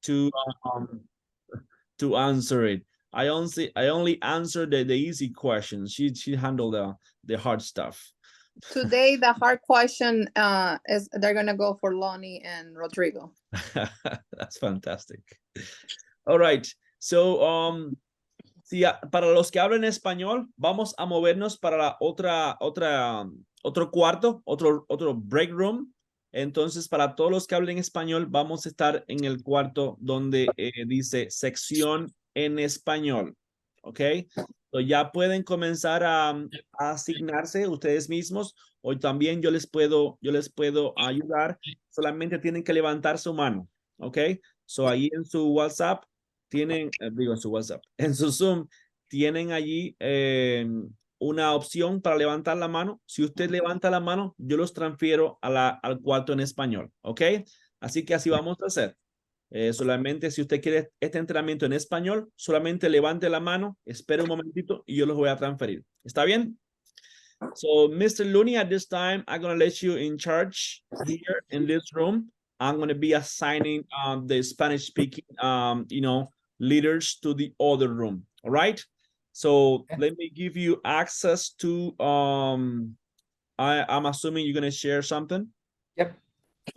to um to answer it. I only answered the easy questions. She handled the hard stuff. Today, the hard question is they're gonna go for Lonnie and Rodrigo. That's fantastic. All right. So sí, para los que hablan español, vamos a movernos para la otro cuarto, otro break room. Entonces, para todos los que hablen español, vamos a estar en el cuarto donde dice sección en español. ¿Ok? So ya pueden comenzar a asignarse ustedes mismos o también yo les puedo ayudar. Solamente tienen que levantar su mano. ¿Ok? So ahí en su WhatsApp tienen, digo en su WhatsApp, en su Zoom, tienen allí una opción para levantar la mano. Si usted levanta la mano, yo los transfiero al cuarto en español, ¿ok? Así que así vamos a hacer. Solamente si usted quiere este entrenamiento en español, solamente levante la mano, espere un momentito y yo los voy a transferir. ¿Está bien? So, Mr. Looney, at this time, I'm going to let you in charge here in this room. I'm going to be assigning the Spanish speaking, leaders to the other room. All right. So let me give you access to, I'm assuming you're going to share something. Yep.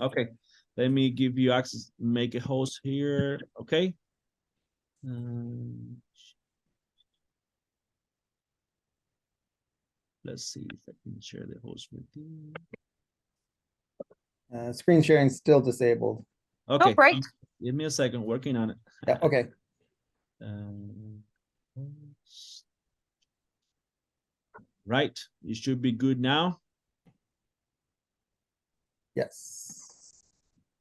Okay. Let me give you access, make a host here. Okay. Let's see if I can share the host with you. Screen sharing still disabled. Okay. Oh, great. Give me a second, working on it. Yeah, okay. Right, you should be good now. Yes.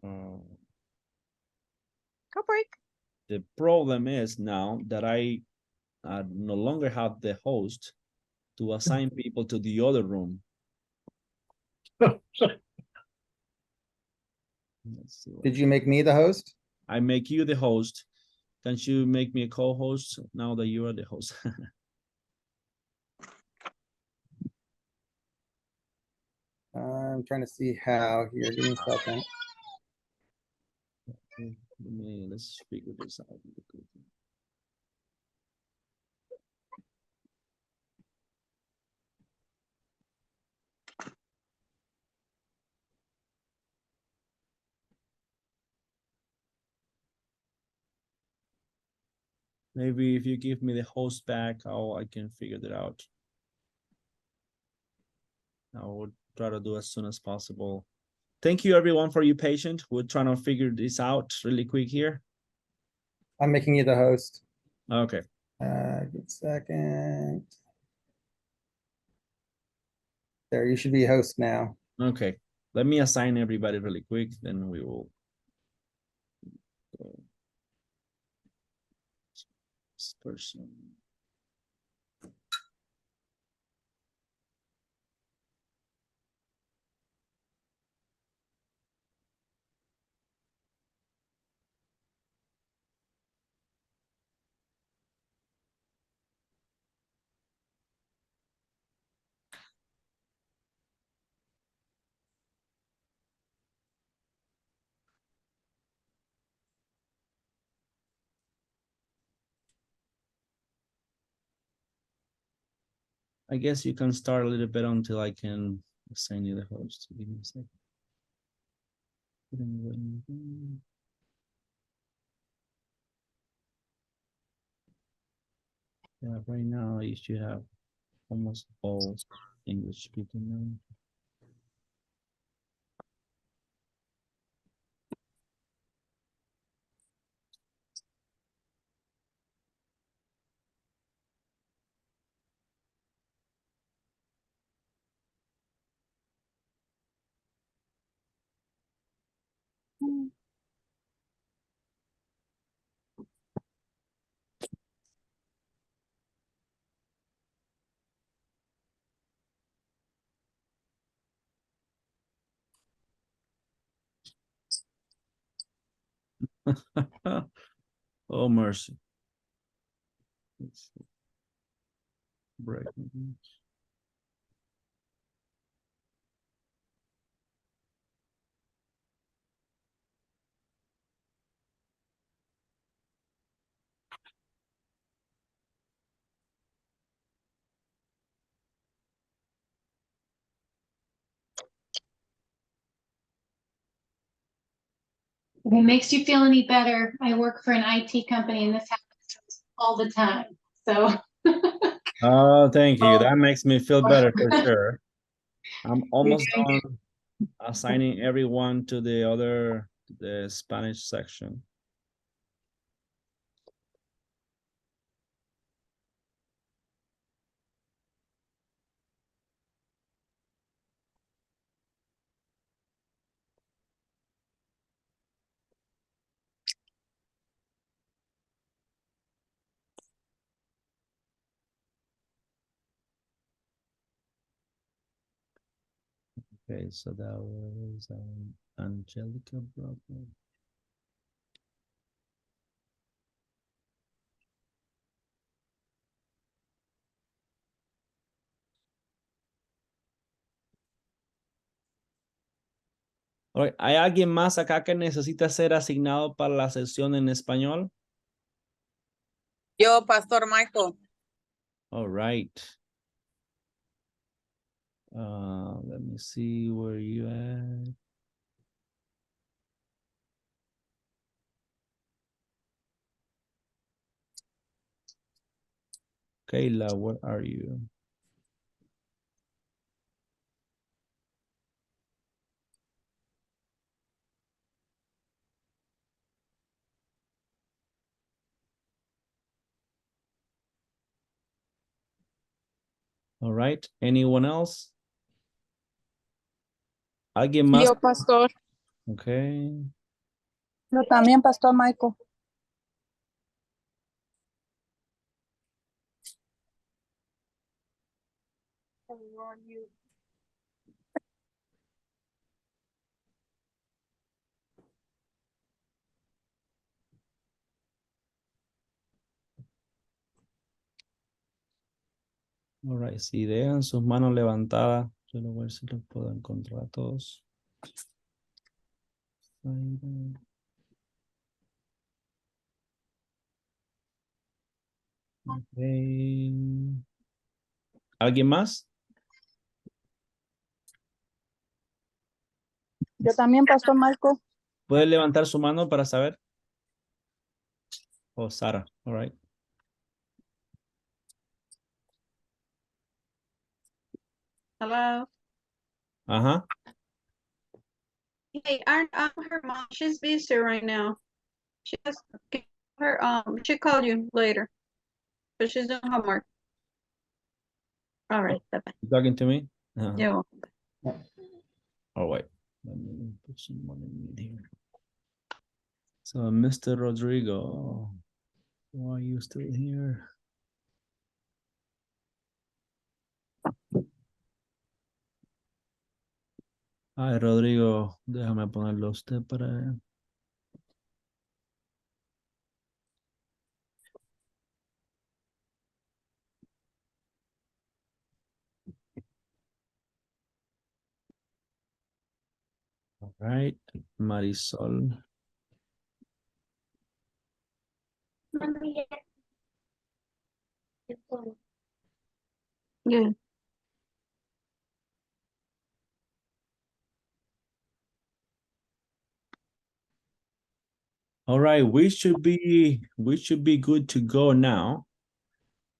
Go break. The problem is now that I no longer have the host to assign people to the other room. Did you make me the host? I make you the host. Can't you make me a co-host now that you are the host? I'm trying to see how here. Give me a second. Let's figure this out. Maybe if you give me the host back, I can figure that out. I will try to do as soon as possible. Thank you everyone for your patience. We're trying to figure this out really quick here. I'm making you the host. Okay. Give a second. There, you should be host now. Okay. Let me assign everybody really quick, then we will go. This person. I guess you can start a little bit until I can assign you the host. Give me a second. Yeah, right now you should have almost all English speaking now. Oh, mercy. Break. If it makes you feel any better, I work for an IT company and this happens to us all the time. So Oh, thank you. That makes me feel better for sure. I'm almost doing done assigning everyone to the Spanish section. Okay, so that was Angelica Bravo. All right, ¿hay alguien más acá que necesita ser asignado para la sesión en español? Yo, Pastor Michael. All right. Let me see where you at. Kayla, where are you? All right, anyone else? ¿Alguien más? Yo, Pastor. Okay. Yo también, Pastor Michael. All right, si dejan sus manos levantadas, yo voy a ver si los puedo encontrar a todos. Okay. ¿Alguien más? Yo también, Pastor Michael. ¿Puede levantar su mano para saber? Oh, Sara, all right. Hello. Ajá. Hey, I'm her mom. She's busy right now. She has her she called you later, but she's doing homework. All right, bye-bye. You talking to me? Uh-huh. Yeah. Oh, wait. Let me put someone in here. So, Mr. Rodrigo, why are you still here? Ay, Rodrigo, déjame ponerlo a usted para... All right, Marisol. Yeah. All right, we should be good to go now.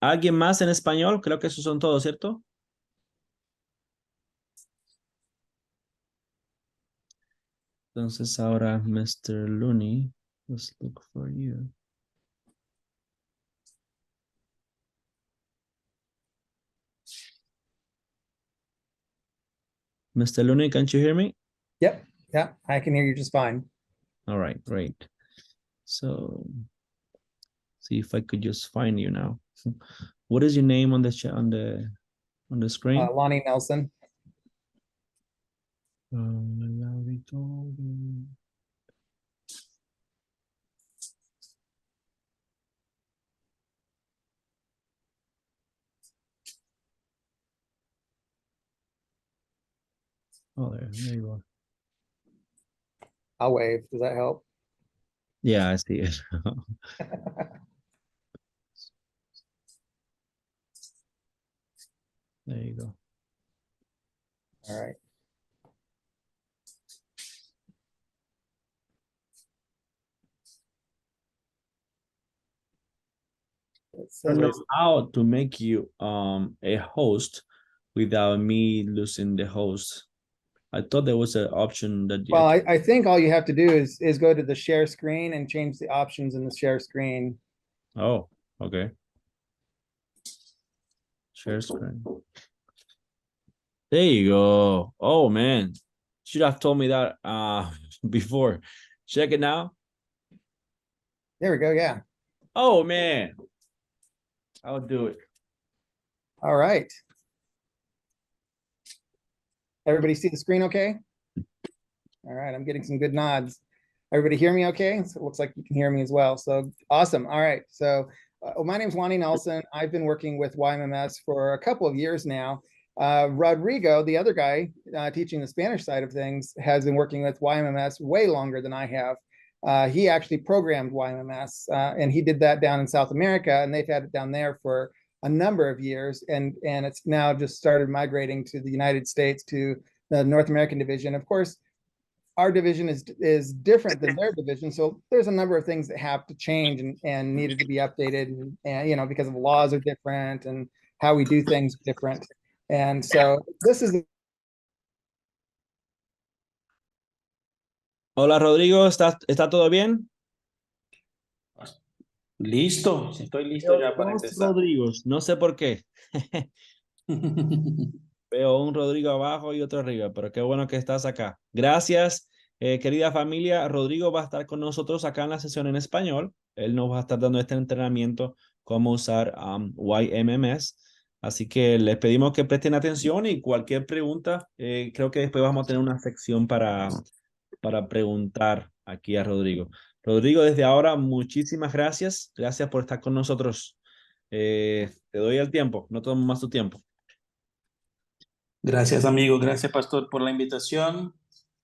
¿Alguien más en español? Creo que esos son todos, ¿cierto? Entonces ahora, Mr. Looney, let's look for you. Mr. Looney, can't you hear me? Yep, yeah, I can hear you just fine. All right, great. So, see if I could just find you now. What is your name on the chat on the screen? Lonnie Nelson. Oh, there you go. I'll wave. Does that help? Yeah, I see it. There you go. All right. It I says don't know there's- how to make you a host without me losing the host. I thought there was an option that well, I think all you have to do is go to the share screen and change the options in the share screen. Oh, okay. Share screen. There you go. Oh man. Should have told me that before. Check it now. There we go. Yeah. Oh man. I'll do it. All right. Everybody see the screen okay? All right, I'm getting some good nods. Everybody hear me okay? So it looks like you can hear me as well. So awesome. All right. So my name's Lonnie Nelson. I've been working with YMMS for a couple of years now. Rodrigo, the other guy teaching the Spanish side of things, has been working with YMMS way longer than I have. He actually programmed YMMS, and he did that down in South America, and they've had it down there for a number of years, and it's now just started migrating to the United States, to the North American division. Of course, our division is different than their division, so there's a number of things that have to change and needed to be updated, and you know, because the laws are different and how we do things different. And so this is Hola Rodrigo, ¿está todo bien? Listo, estoy listo ya para Dos empezar. Rodrigos, no sé por qué. Veo un Rodrigo abajo y otro arriba, pero qué bueno que estás acá. Gracias, querida familia. Rodrigo va a estar con nosotros acá en la sesión en español. Él nos va a estar dando este entrenamiento, cómo usar YMMS. Así que les pedimos que presten atención y cualquier pregunta, creo que después vamos a tener una sección para preguntar aquí a Rodrigo. Rodrigo, desde ahora, muchísimas gracias. Gracias por estar con nosotros. Te doy el tiempo, no tomo más tu tiempo. Gracias, amigo. Gracias, pastor, por la invitación.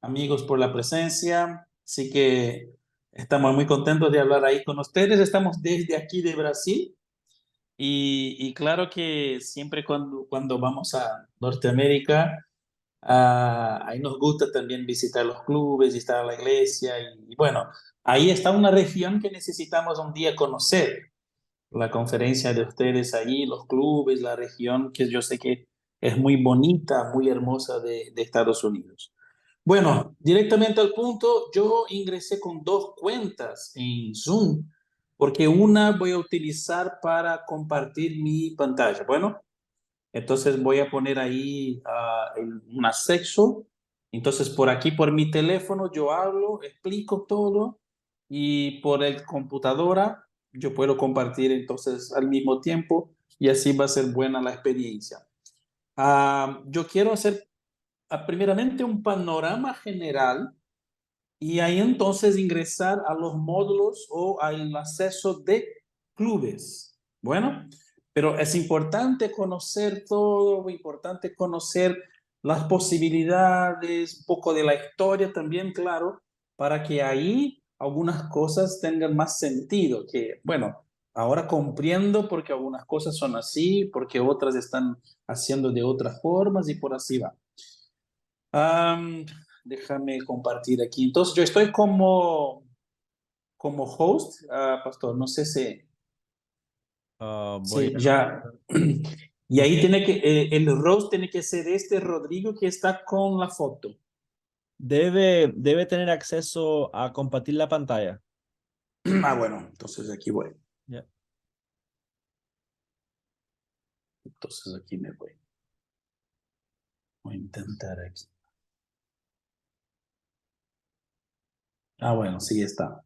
Amigos, por la presencia. Así que estamos muy contentos de hablar ahí con ustedes. Estamos desde aquí de Brasil. Y claro que siempre cuando vamos a Norteamérica, ahí nos gusta también visitar los clubes, visitar la iglesia. Y bueno, ahí está una región que necesitamos un día conocer. La conferencia de ustedes ahí, los clubes, la región, que yo sé que es muy bonita, muy hermosa de Estados Unidos. Bueno, directamente al punto, yo ingresé con 2 cuentas en Zoom, porque una voy a utilizar para compartir mi pantalla. Bueno, entonces voy a poner ahí un acceso. Entonces por aquí, por mi teléfono, yo hablo, explico todo y por el computadora yo puedo compartir entonces al mismo tiempo y así va a ser buena la experiencia. Yo quiero hacer primeramente un panorama general y ahí entonces ingresar a los módulos o al acceso de clubes. Bueno, pero es importante conocer todo, importante conocer las posibilidades, un poco de la historia también, claro, para que ahí algunas cosas tengan más sentido, que bueno, ahora comprendo porque algunas cosas son así, porque otras están haciendo de otras formas y por así va. Déjame compartir aquí. Entonces, yo estoy como host, pastor. No sé si Voy ya. Y ahí tiene que, el host tiene que ser este Rodrigo que está con la foto. debe tener acceso a compartir la pantalla. Bueno, entonces aquí voy. Yeah. Entonces aquí me voy. Voy a intentar aquí. Bueno, sí está.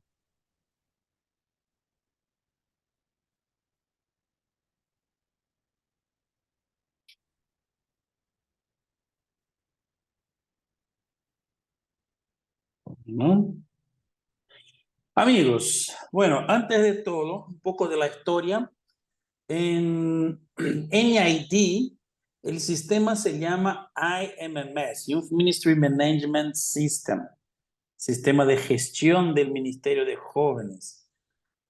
¿No? Amigos, bueno, antes de todo, un poco de la historia. En NID, el sistema se llama YMMS, Youth Ministry Management System, sistema de gestión del Ministerio de Jóvenes.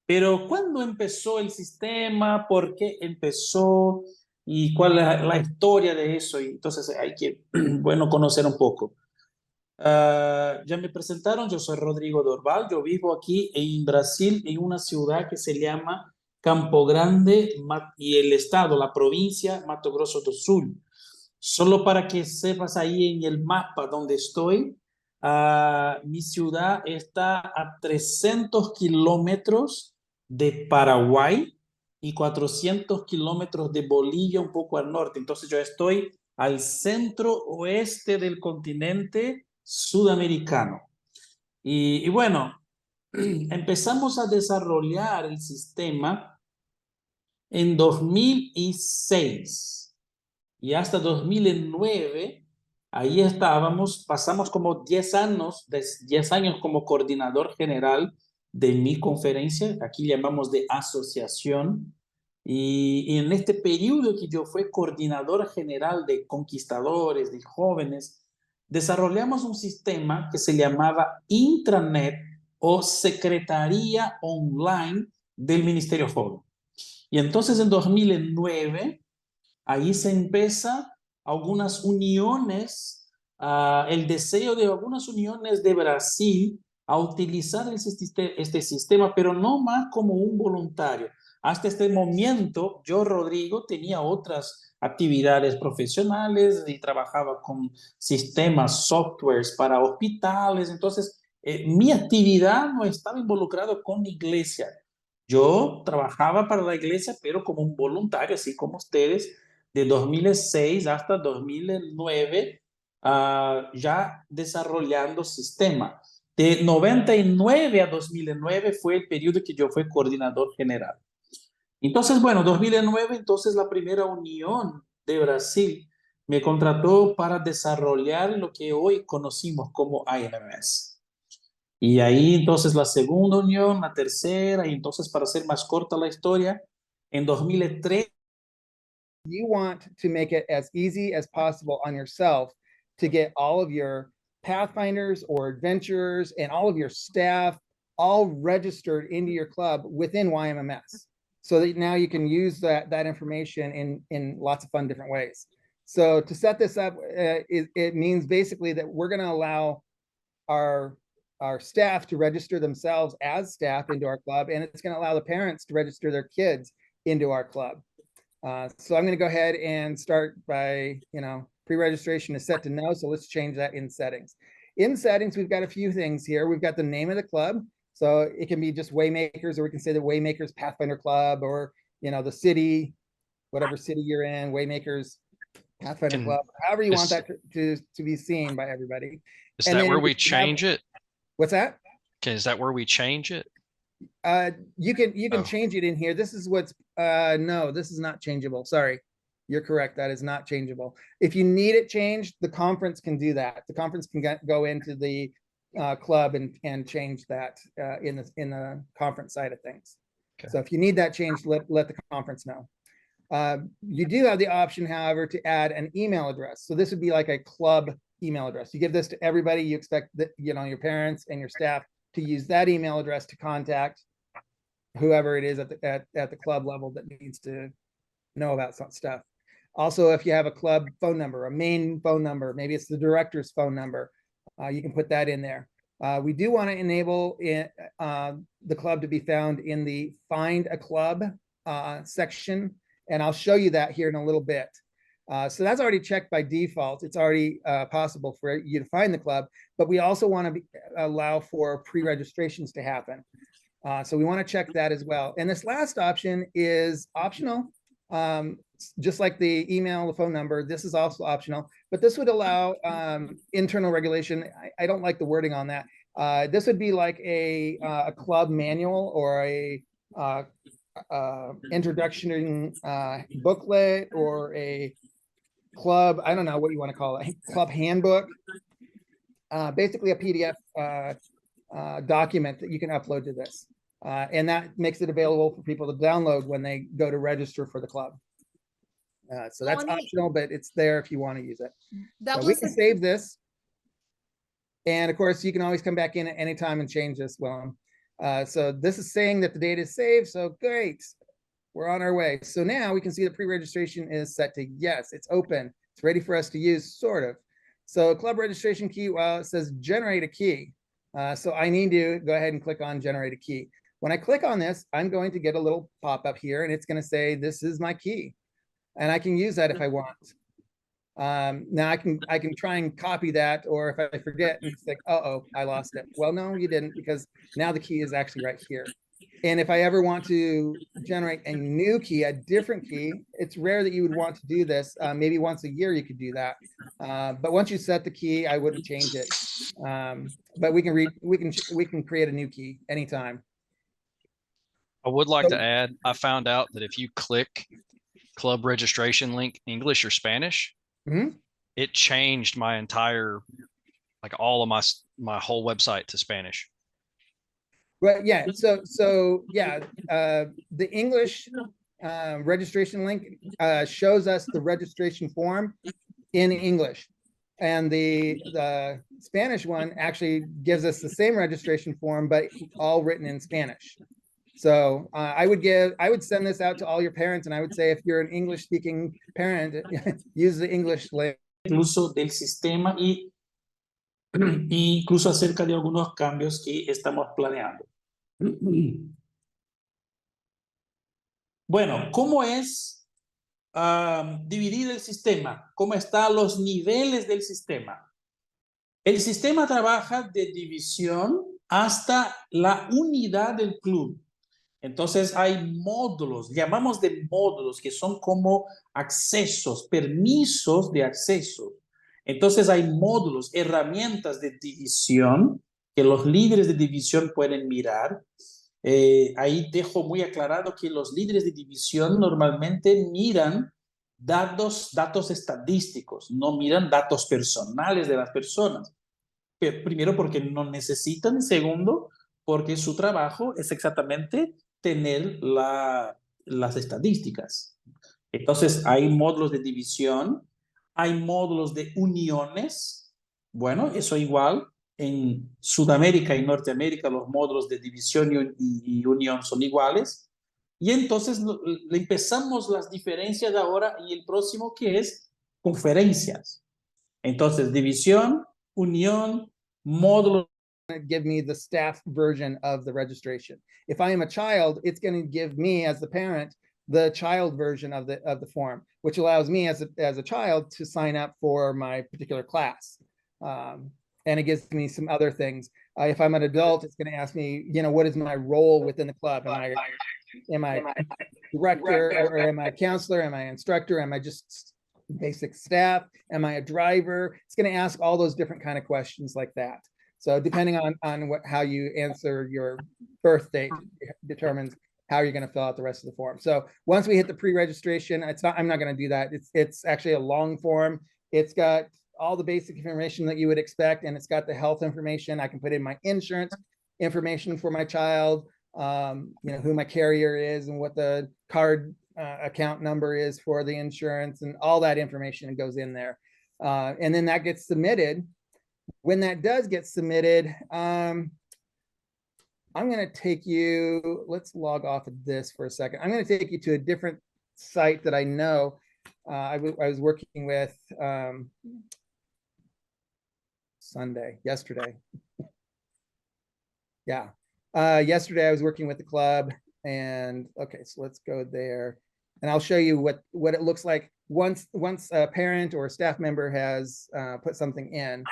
Pero ¿cuándo empezó el sistema? ¿Por qué empezó? ¿Y cuál es la historia de eso? Y entonces hay que, bueno, conocer un poco. Ya me presentaron, yo soy Rodrigo Dorval, yo vivo aquí en Brasil, en una ciudad que se llama Campo Grande y el estado, la provincia Mato Grosso do Sul. Solo para que sepas ahí en el mapa donde estoy, mi ciudad está a 300 kilómetros de Paraguay y 400 kilómetros de Bolivia, un poco al norte. Entonces yo estoy al centro oeste del continente sudamericano. Y bueno, empezamos a desarrollar el sistema en 2006 y hasta 2009, ahí estábamos, pasamos como 10 años, 10 años como coordinador general de mi conferencia, aquí llamamos de asociación, y en este periodo que yo fui coordinador general de conquistadores, de jóvenes, desarrollamos un sistema que se llamaba intranet o secretaría online del Ministerio Joven. Y entonces en 2009, ahí se empieza algunas uniones, el deseo de algunas uniones de Brasil a utilizar este sistema, pero no más como un voluntario. Hasta este momento, yo, Rodrigo, tenía otras actividades profesionales y trabajaba con sistemas, softwares para hospitales. Entonces, mi actividad no estaba involucrada con la iglesia. Yo trabajaba para la iglesia, pero como un voluntario, así como ustedes, de 2006 hasta 2009, ya desarrollando sistema. De 99 a 2009 fue el periodo que yo fui coordinador general. Entonces, bueno, 2009, entonces la primera unión de Brasil me contrató para desarrollar lo que hoy conocimos como YMMS. Y ahí entonces la segunda unión, la tercera, y entonces para hacer más corta la historia, en 2003, You want to make it as easy as possible on yourself to get all of your Pathfinders or adventurers and all of your staff all registered into your club within YMMS, so that now you can use that information in lots of fun different ways. So to set this up, it means basically that we're going to allow our staff to register themselves as staff into our club, and it's going to allow the parents to register their kids into our club. So I'm going to go ahead and start by, pre-registration is set to no. So let's change that in settings. In settings, we've got a few things here. We've got the name of the club. So it can be just Waymakers, or we can say the Waymakers Pathfinder Club, or, the city, whatever city you're in, Waymakers Pathfinder Club, however you want that to be seen by everybody. Is that where we change it? What's that? Okay, is that where we change it? You can change it in here. This is what's no, this is not changeable. Sorry, you're correct. That is not changeable. If you need it changed, the conference can do that. The conference can go into the club and change that in the conference side of things. Okay. So if you need that changed, let the conference know. You do have the option, however, to add an email address. So this would be like a club email address. You give this to everybody. You expect that, your parents and your staff to use that email address to contact whoever it is at the club level that needs to know about some stuff. Also, if you have a club phone number, a main phone number, maybe it's the director's phone number, you can put that in there. We do want to enable the club to be found in the Find a Club section, and I'll show you that here in a little bit. So that's already checked by default. It's already possible for you to find the club, but we also want to allow for pre-registrations to happen. So we want to check that as well. And this last option is optional. Just like the email, the phone number, this is also optional, but this would allow internal regulation. I don't like the wording on that. This would be like a club manual or a introduction booklet, or a club, I don't know what you want to call it, club handbook, basically a PDF document that you can upload to this. And that makes it available for people to download when they go to register for the club. So that's optional, but it's there if you want to use it. So we can save this. And of course, you can always come back in at any time and change this, Willem. So this is saying that the data is saved. So great, we're on our way. So now we can see the pre-registration is set to yes, it's open. It's ready for us to use, sort of. So club registration key, well, it says generate a key. So I need to go ahead and click on generate a key. When I click on this, I'm going to get a little pop-up here, and it's going to say, this is my key. And I can use that if I want. Now I can try and copy that, or if I forget, it's like, uh-oh, I lost it. Well, no, you didn't, because now the key is actually right here. And if I ever want to generate a new key, a different key, it's rare that you would want to do this. Maybe once a year you could do that. But once you set the key, I wouldn't change it. But we can create a new key anytime. I would like to add, I found out that if you click club registration link, English or Spanish, it changed my entire, like all of my whole website to Spanish. Well, yeah. So yeah, the English registration link shows us the registration form in English, and the Spanish one actually gives us the same registration form, but all written in Spanish. So I would send this out to all your parents, and I would say, if you're an English-speaking parent, use the English link. Incluso del sistema y incluso acerca de algunos cambios que estamos planeando. Bueno, ¿cómo es dividir el sistema? ¿Cómo están los niveles del sistema? El sistema trabaja de división hasta la unidad del club. Entonces hay módulos, llamamos de módulos, que son como accesos, permisos de acceso. Entonces hay módulos, herramientas de división que los líderes de división pueden mirar. Ahí dejo muy aclarado que los líderes de división normalmente miran datos estadísticos, no miran datos personales de las personas. Primero, porque no necesitan. Segundo, porque su trabajo es exactamente tener las estadísticas. Entonces, hay módulos de división, hay módulos de uniones. Bueno, eso igual. En Sudamérica y Norteamérica los módulos de división y unión son iguales. Y entonces empezamos las diferencias ahora y el próximo, que es conferencias. Entonces, división, unión, módulo. Give me the staff version of the registration. If I am a child, it's going to give me, as the parent, the child version of the form, which allows me as a child to sign up for my particular class. And it gives me some other things. If I'm an adult, it's going to ask me, what is my role within the club? Am I director, or am I a counselor? Am I an instructor? Am I just basic staff? Am I a driver? It's going to ask all those different kind of questions like that. So depending on how you answer your birth date determines how you're going to fill out the rest of the form. So once we hit the pre-registration, I'm not going to do that. It's actually a long form. It's got all the basic information that you would expect, and it's got the health information. I can put in my insurance information for my child, who my carrier is and what the card account number is for the insurance, and all that information goes in there. And then that gets submitted. When that does get submitted, I'm going to take you, let's log off of this for a second. I'm going to take you to a different site that I know I was working with yesterday. Yeah. Yesterday I was working with the club, and okay, so let's go there, and I'll show you what it looks like once a parent or a staff member has put something in.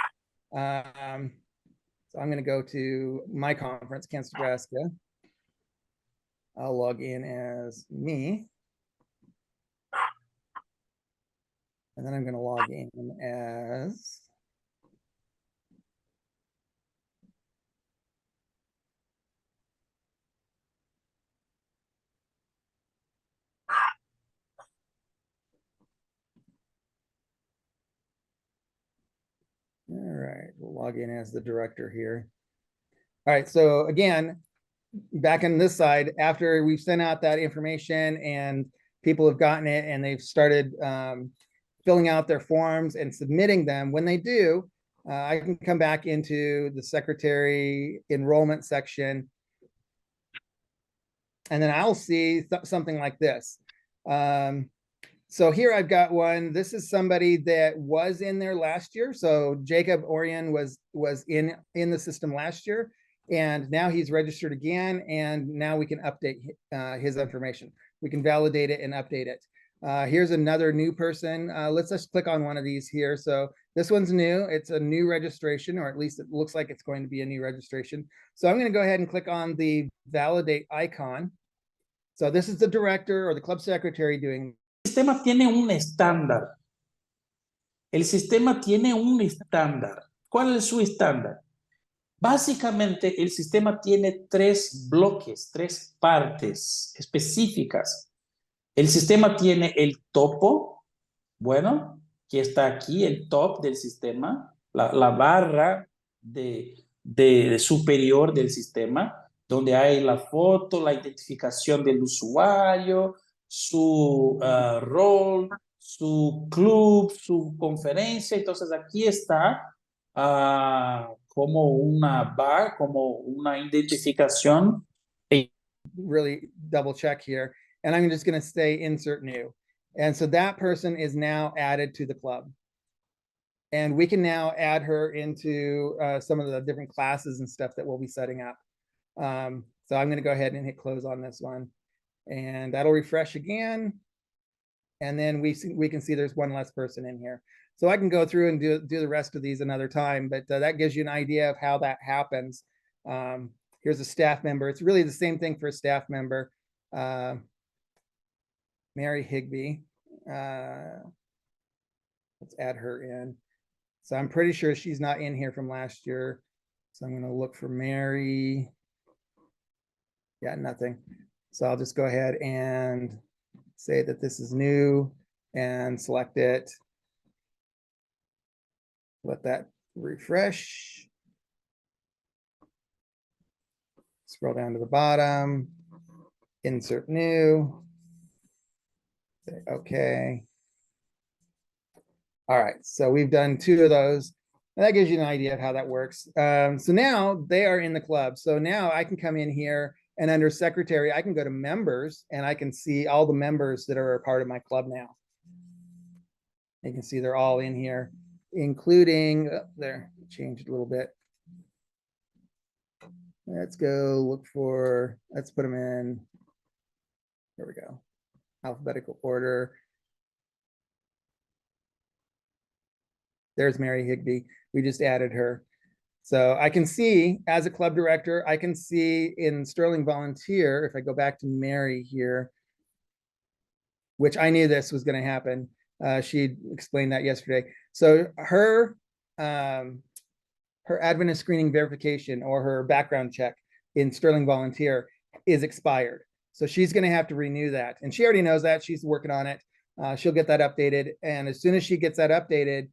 So I'm going to go to my conference, Kansas, Nebraska. I'll log in as me. And then I'm going to log in as all right, we'll log in as the director here. All right, so again, back on this side, after we've sent out that information and people have gotten it and they've started filling out their forms and submitting them, when they do, I can come back into the secretary enrollment section, and then I'll see something like this. So here I've got one. This is somebody that was in there last year. So Jacob Orion was in the system last year. And now he's registered again, and now we can update his information. We can validate it and update it. Here's another new person. Let's just click on one of these here. So this one's new. It's a new registration, or at least it looks like it's going to be a new registration. So I'm going to go ahead and click on the validate icon. So this is the director or the club secretary doing. El sistema tiene un estándar. El sistema tiene un estándar. ¿Cuál es su estándar? Básicamente, el sistema tiene 3 bloques, 3 partes específicas. El sistema tiene el topo, bueno, que está aquí, el top del sistema, la barra de superior del sistema, donde hay la foto, la identificación del usuario, su rol, su club, su conferencia. Entonces aquí está como una bar, como una identificación. Really double check here. And I'm just going to say insert new. And so that person is now added to the club. And we can now add her into some of the different classes and stuff that we'll be setting up. So I'm going to go ahead and hit close on this one. And that'll refresh again. And then we can see there's one less person in here. So I can go through and do the rest of these another time, but that gives you an idea of how that happens. Here's a staff member. It's really the same thing for a staff member. Mary Higby. Let's add her in. So I'm pretty sure she's not in here from last year. So I'm going to look for Mary. Yeah, nothing. So I'll just go ahead and say that this is new and select it. Let that refresh. Scroll down to the bottom, insert new. Say okay. All right, so we've done 2 of those. And that gives you an idea of how that works. So now they are in the club. So now I can come in here and under secretary, I can go to members and I can see all the members that are a part of my club now. You can see they're all in here, including, there, changed a little bit. Let's go look for, let's put them in, there we go, alphabetical order. There's Mary Higby. We just added her. So I can see as a club director, I can see in Sterling Volunteer, if I go back to Mary here, which I knew this was going to happen. She explained that yesterday. So her Adventist screening verification or her background check in Sterling Volunteer is expired. So she's going to have to renew that. And she already knows that. She's working on it. She'll get that updated. And as soon as she gets that updated,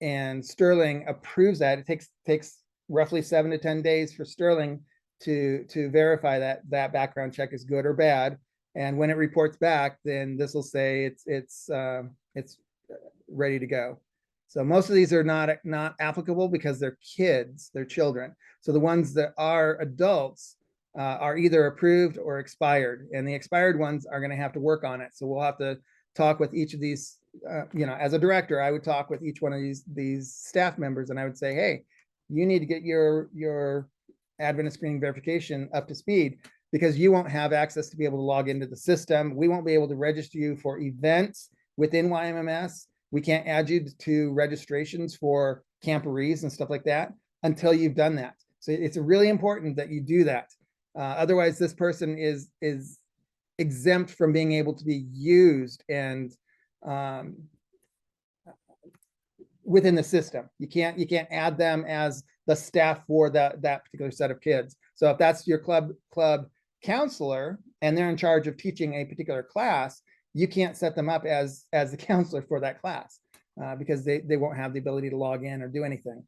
and Sterling approves that, it takes roughly 7 to 10 days for Sterling to verify that background check is good or bad. And when it reports back, then this will say it's ready to go. So most of these are not applicable because they're kids, they're children. So the ones that are adults are either approved or expired, and the expired ones are going to have to work on it. So we'll have to talk with each of these. As a director, I would talk with each one of these staff members, and I would say, hey, you need to get your Adventist screening verification up to speed because you won't have access to be able to log into the system. We won't be able to register you for events within YMMS. We can't add you to registrations for camporees and stuff like that until you've done that. So it's really important that you do that. Otherwise, this person is exempt from being able to be used and within the system. You can't add them as the staff for that particular set of kids. So if that's your club counselor and they're in charge of teaching a particular class, you can't set them up as the counselor for that class because they won't have the ability to log in or do anything.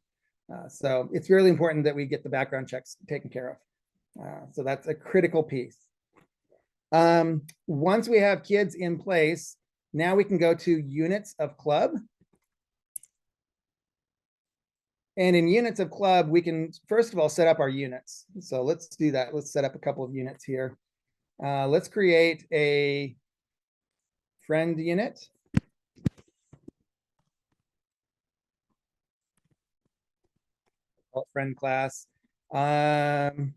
So it's really important that we get the background checks taken care of. So that's a critical piece. Once we have kids in place, now we can go to units of club. And in units of club, we can, first of all, set up our units. So let's do that. Let's set up a couple of units here. Let's create a friend unit. Friend class. I'm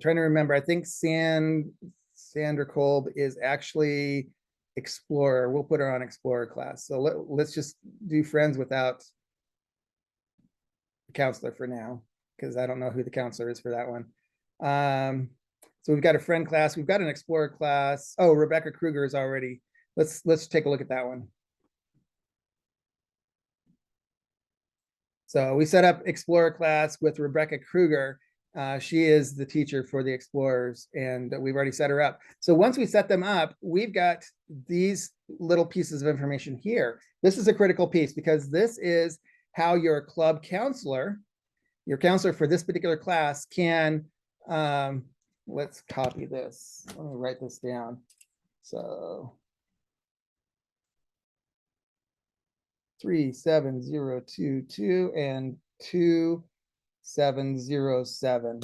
trying to remember. I think Sandra Kolb is actually Explorer. We'll put her on Explorer class. So let's just do friends without the counselor for now, because I don't know who the counselor is for that one. So we've got a friend class. We've got an Explorer class. Oh, Rebecca Kruger is already. Let's take a look at that one. So we set up Explorer class with Rebecca Kruger. She is the teacher for the Explorers, and we've already set her up. So once we set them up, we've got these little pieces of information here. This is a critical piece because this is how your club counselor, your counselor for this particular class can, let's copy this. Let me write this down. So 37022 and 2707.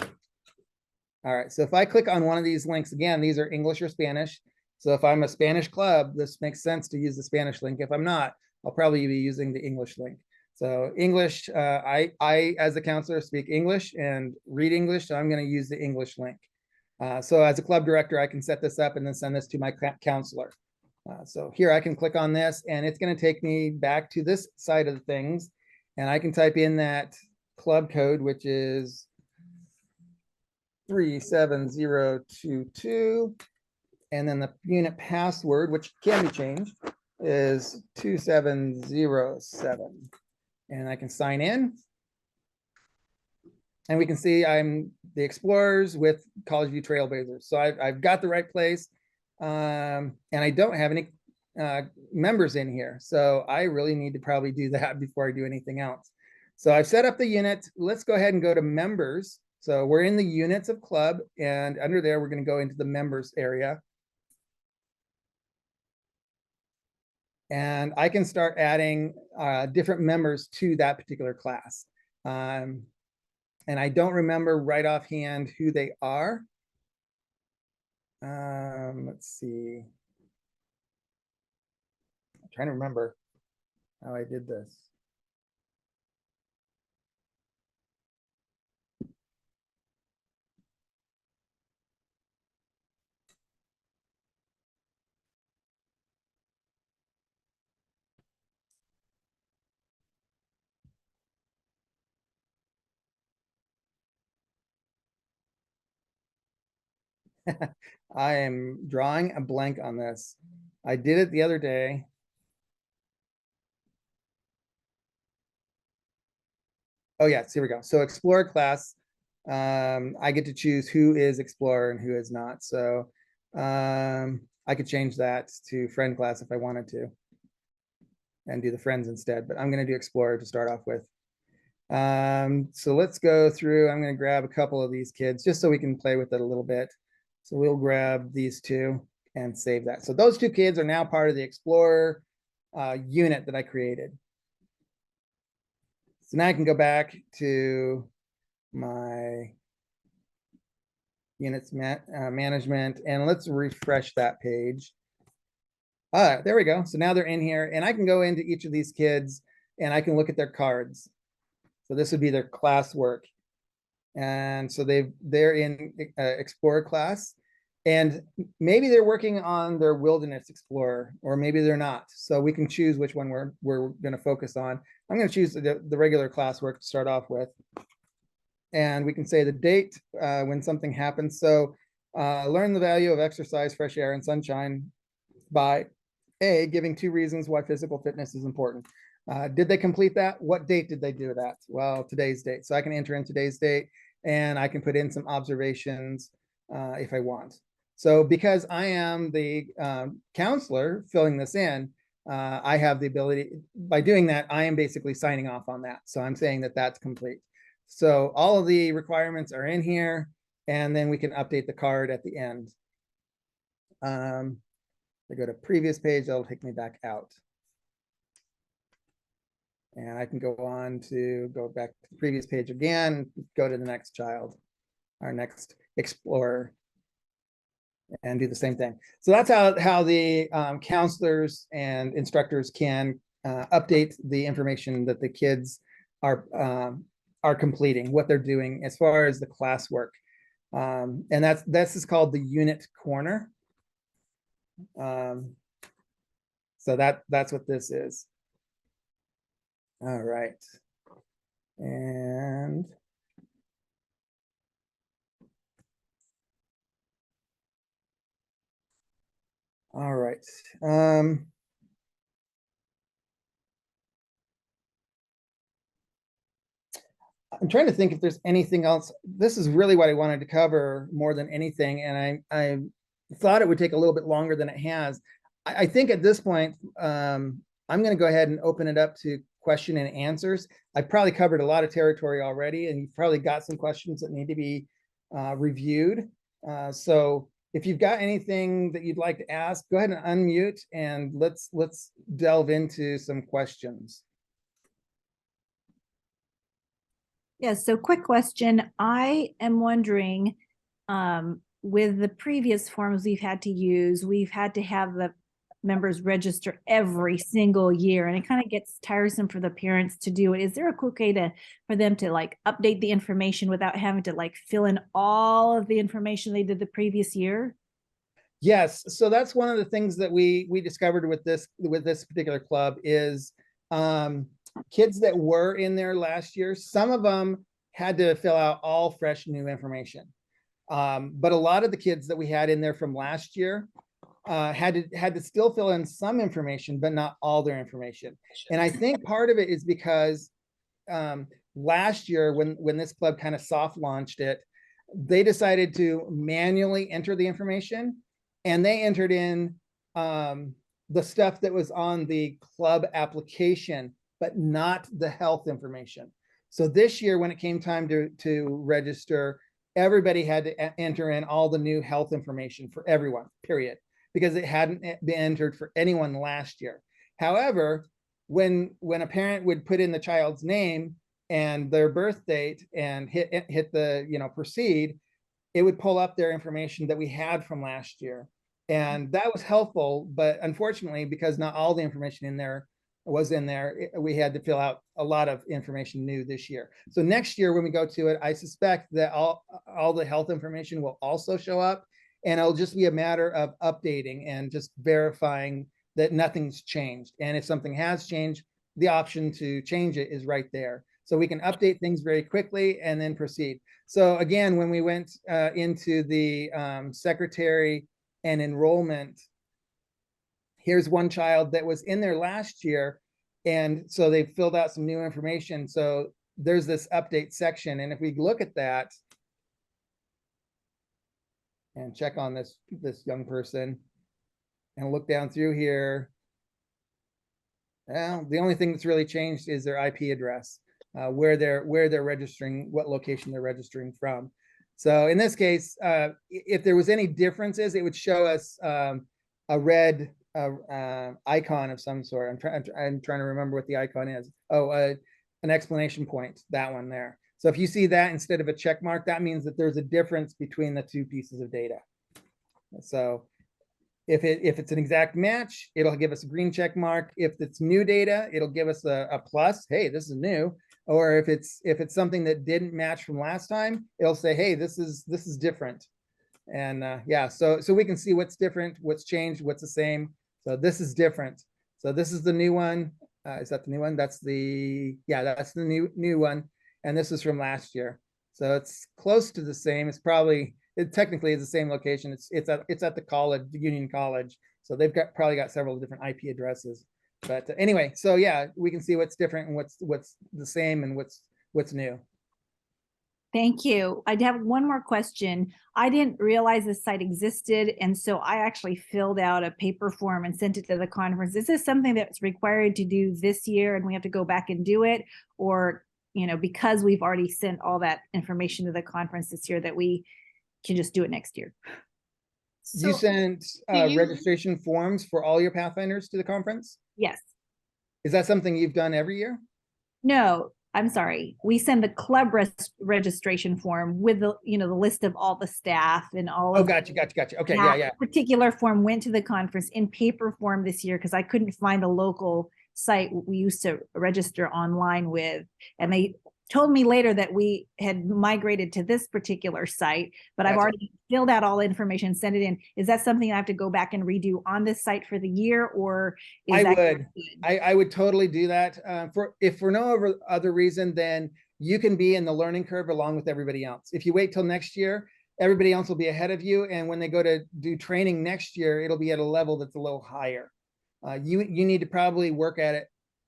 All right, so if I click on one of these links, again, these are English or Spanish. So if I'm a Spanish club, this makes sense to use the Spanish link. If I'm not, I'll probably be using the English link. So English, I as a counselor speak English and read English, so I'm going to use the English link. So as a club director, I can set this up and then send this to my counselor. So here I can click on this and it's going to take me back to this side of the things. And I can type in that club code, which is 37022. And then the unit password, which can be changed, is 2707. And I can sign in. And we can see I'm the Explorers with College View Trailblazers. So I've got the right place. And I don't have any members in here. So I really need to probably do that before I do anything else. So I've set up the unit. Let's go ahead and go to members. So we're in the units of club, and under there, we're going to go into the members area. And I can start adding different members to that particular class. And I don't remember right offhand who they are. Let's see. I'm trying to remember how I did this. I am drawing a blank on this. I did it the other day. Oh yes, here we go. So Explorer class, I get to choose who is Explorer and who is not. So I could change that to friend class if I wanted to and do the friends instead, but I'm going to do Explorer to start off with. So let's go through. I'm going to grab a couple of these kids just so we can play with it a little bit. So we'll grab these two and save that. So those two kids are now part of the Explorer unit that I created. So now I can go back to my units management, and let's refresh that page. There we go. So now they're in here, and I can go into each of these kids and I can look at their cards. So this would be their class work. And so they're in Explorer class, and maybe they're working on their Wilderness Explorer, or maybe they're not. So we can choose which one we're going to focus on. I'm going to choose the regular class work to start off with. And we can say the date when something happens. So learn the value of exercise, fresh air, and sunshine by A, giving 2 reasons why physical fitness is important. Did they complete that? What date did they do that? Well, today's date. So I can enter in today's date, and I can put in some observations if I want. So because I am the counselor filling this in, I have the ability, by doing that, I am basically signing off on that. So I'm saying that that's complete. So all of the requirements are in here, and then we can update the card at the end. I go to previous page, that'll take me back out. And I can go on to go back to the previous page again, go to the next child, our next Explorer, and do the same thing. So that's how the counselors and instructors can update the information that the kids are are completing, what they're doing as far as the classwork. And this is called the unit corner. So that's what this is. All right. And all right. I'm trying to think if there's anything else. This is really what I wanted to cover more than anything. And I thought it would take a little bit longer than it has. I think at this point, I'm going to go ahead and open it up to question and answers. I probably covered a lot of territory already, and you've probably got some questions that need to be reviewed. So if you've got anything that you'd like to ask, go ahead and unmute and let's delve into some questions. Yes, so quick question. I am wondering, with the previous forms we've had to use, we've had to have the members register every single year, and it kind of gets tiresome for the parents to do it. Is there a quick way for them to like update the information without having to like fill in all of the information they did the previous year? Yes, so that's one of the things that we discovered with this particular club is kids that were in there last year, some of them had to fill out all fresh new information. But a lot of the kids that we had in there from last year had to still fill in some information, but not all their information. And I think part of it is because last year when this club kind of soft launched it, they decided to manually enter the information, and they entered in the stuff that was on the club application, but not the health information. So this year, when it came time to register, everybody had to enter in all the new health information for everyone, period, because it hadn't been entered for anyone last year. However, when a parent would put in the child's name and their birth date and hit the proceed, it would pull up their information that we had from last year. And that was helpful, but unfortunately, because not all the information in there was in there, we had to fill out a lot of information new this year. So next year when we go to it, I suspect that all the health information will also show up, and it'll just be a matter of updating and just verifying that nothing's changed. And if something has changed, the option to change it is right there. So we can update things very quickly and then proceed. So again, when we went into the secretary and enrollment, here's one child that was in there last year, and so they filled out some new information. So there's this update section, and if we look at that and check on this young person and look down through here, well, the only thing that's really changed is their IP address, where they're registering, what location they're registering from. So in this case, if there was any differences, it would show us a red icon of some sort. I'm trying to remember what the icon is. Oh, an exclamation point, that one there. So if you see that instead of a check mark, that means that there's a difference between the two pieces of data. So if it's an exact match, it'll give us a green check mark. If it's new data, it'll give us a plus. Hey, this is new. Or if it's something that didn't match from last time, it'll say, hey, this is different. And yeah, so we can see what's different, what's changed, what's the same. So this is different. So this is the new one. Is that the new one? That's the new one. And this is from last year. So it's close to the same. It technically is the same location. It's at the college, the Union College. So they've probably got several different IP addresses. But anyway, so yeah, we can see what's different and what's the same and what's new. Thank you. I have one more question. I didn't realize this site existed, and so I actually filled out a paper form and sent it to the conference. Is this something that's required to do this year and we have to go back and do it? Or, because we've already sent all that information to the conference this year, that we can just do it next year? So you sent registration forms for all your Pathfinders to the conference? Yes. Is that something you've done every year? No, I'm sorry. We send the club registration form with the list of all the staff and all. Oh, gotcha. Okay, yeah. Particular form went to the conference in paper form this year because I couldn't find a local site we used to register online with, and they told me later that we had migrated to this particular site, but I've Gotcha. already filled out all the information, sent it in. Is that something I have to go back and redo on this site for the year, or is I that would. good? I would totally do that. If for no other reason, then you can be in the learning curve along with everybody else. If you wait till next year, everybody else will be ahead of you. And when they go to do training next year, it'll be at a level that's a little higher. You need to probably work at it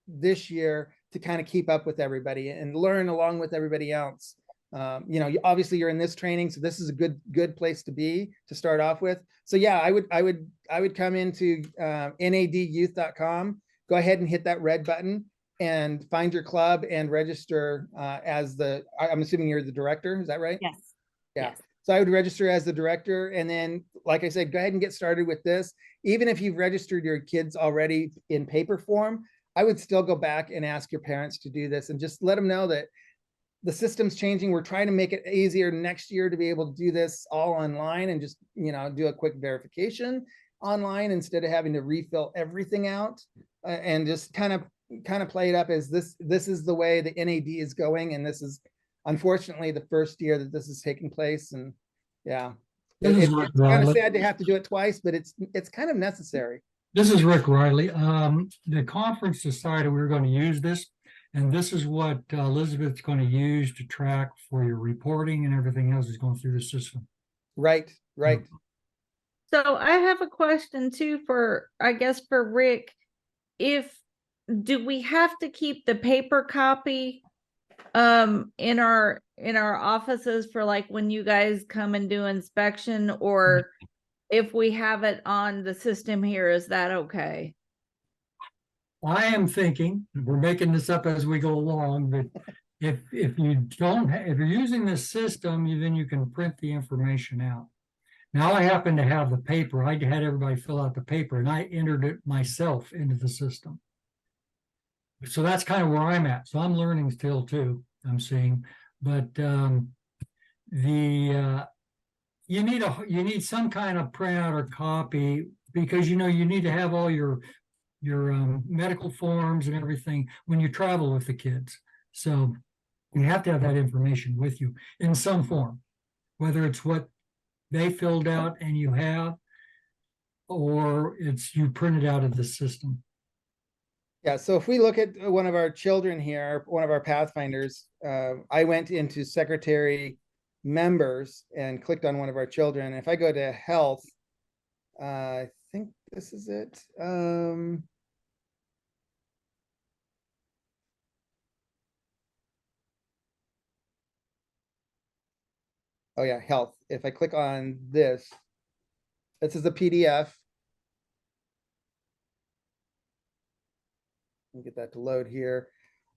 this year to kind of keep up with everybody and learn along with everybody else. You know, obviously you're in this training, so this is a good place to be to start off with. So yeah, I would come into nadyouth.com, go ahead and hit that red button and find your club and register as I'm assuming you're the director, is that right? Yes. Yeah. Yes. So I would register as the director, and then, like I said, go ahead and get started with this. Even if you've registered your kids already in paper form, I would still go back and ask your parents to do this and just let them know that the system's changing. We're trying to make it easier next year to be able to do this all online and just, you know, do a quick verification online instead of having to refill everything out, and just kind of play it up as this is the way the NAD is going, and this is unfortunately the first year that this is taking place. And yeah, it's kind of sad to have to do it twice, but it's kind of necessary. This is Rick Riley. The conference decided we were going to use this, and this is what Elizabeth's going to use to track for your reporting, and everything else is going through the system. Right. So I have a question too for, I guess, for Rick. Do we have to keep the paper copy in our offices for like when you guys come and do inspection, or if we have it on the system here, is that okay? I am thinking, we're making this up as we go along, but if you're using this system, then you can print the information out. Now I happen to have the paper. I had everybody fill out the paper, and I entered it myself into the system. So that's kind of where I'm at. So I'm learning still too, I'm seeing, but you need some kind of printout or copy, because you need to have all your medical forms and everything when you travel with the kids. So you have to have that information with you in some form, whether it's what they filled out and you have, or it's you printed out of the system. Yeah, so if we look at one of our children here, one of our Pathfinders, I went into Secretary Members and clicked on one of our children. If I go to Health, I think this is it. Oh yeah, Health. If I click on this is a PDF. Get that to load here.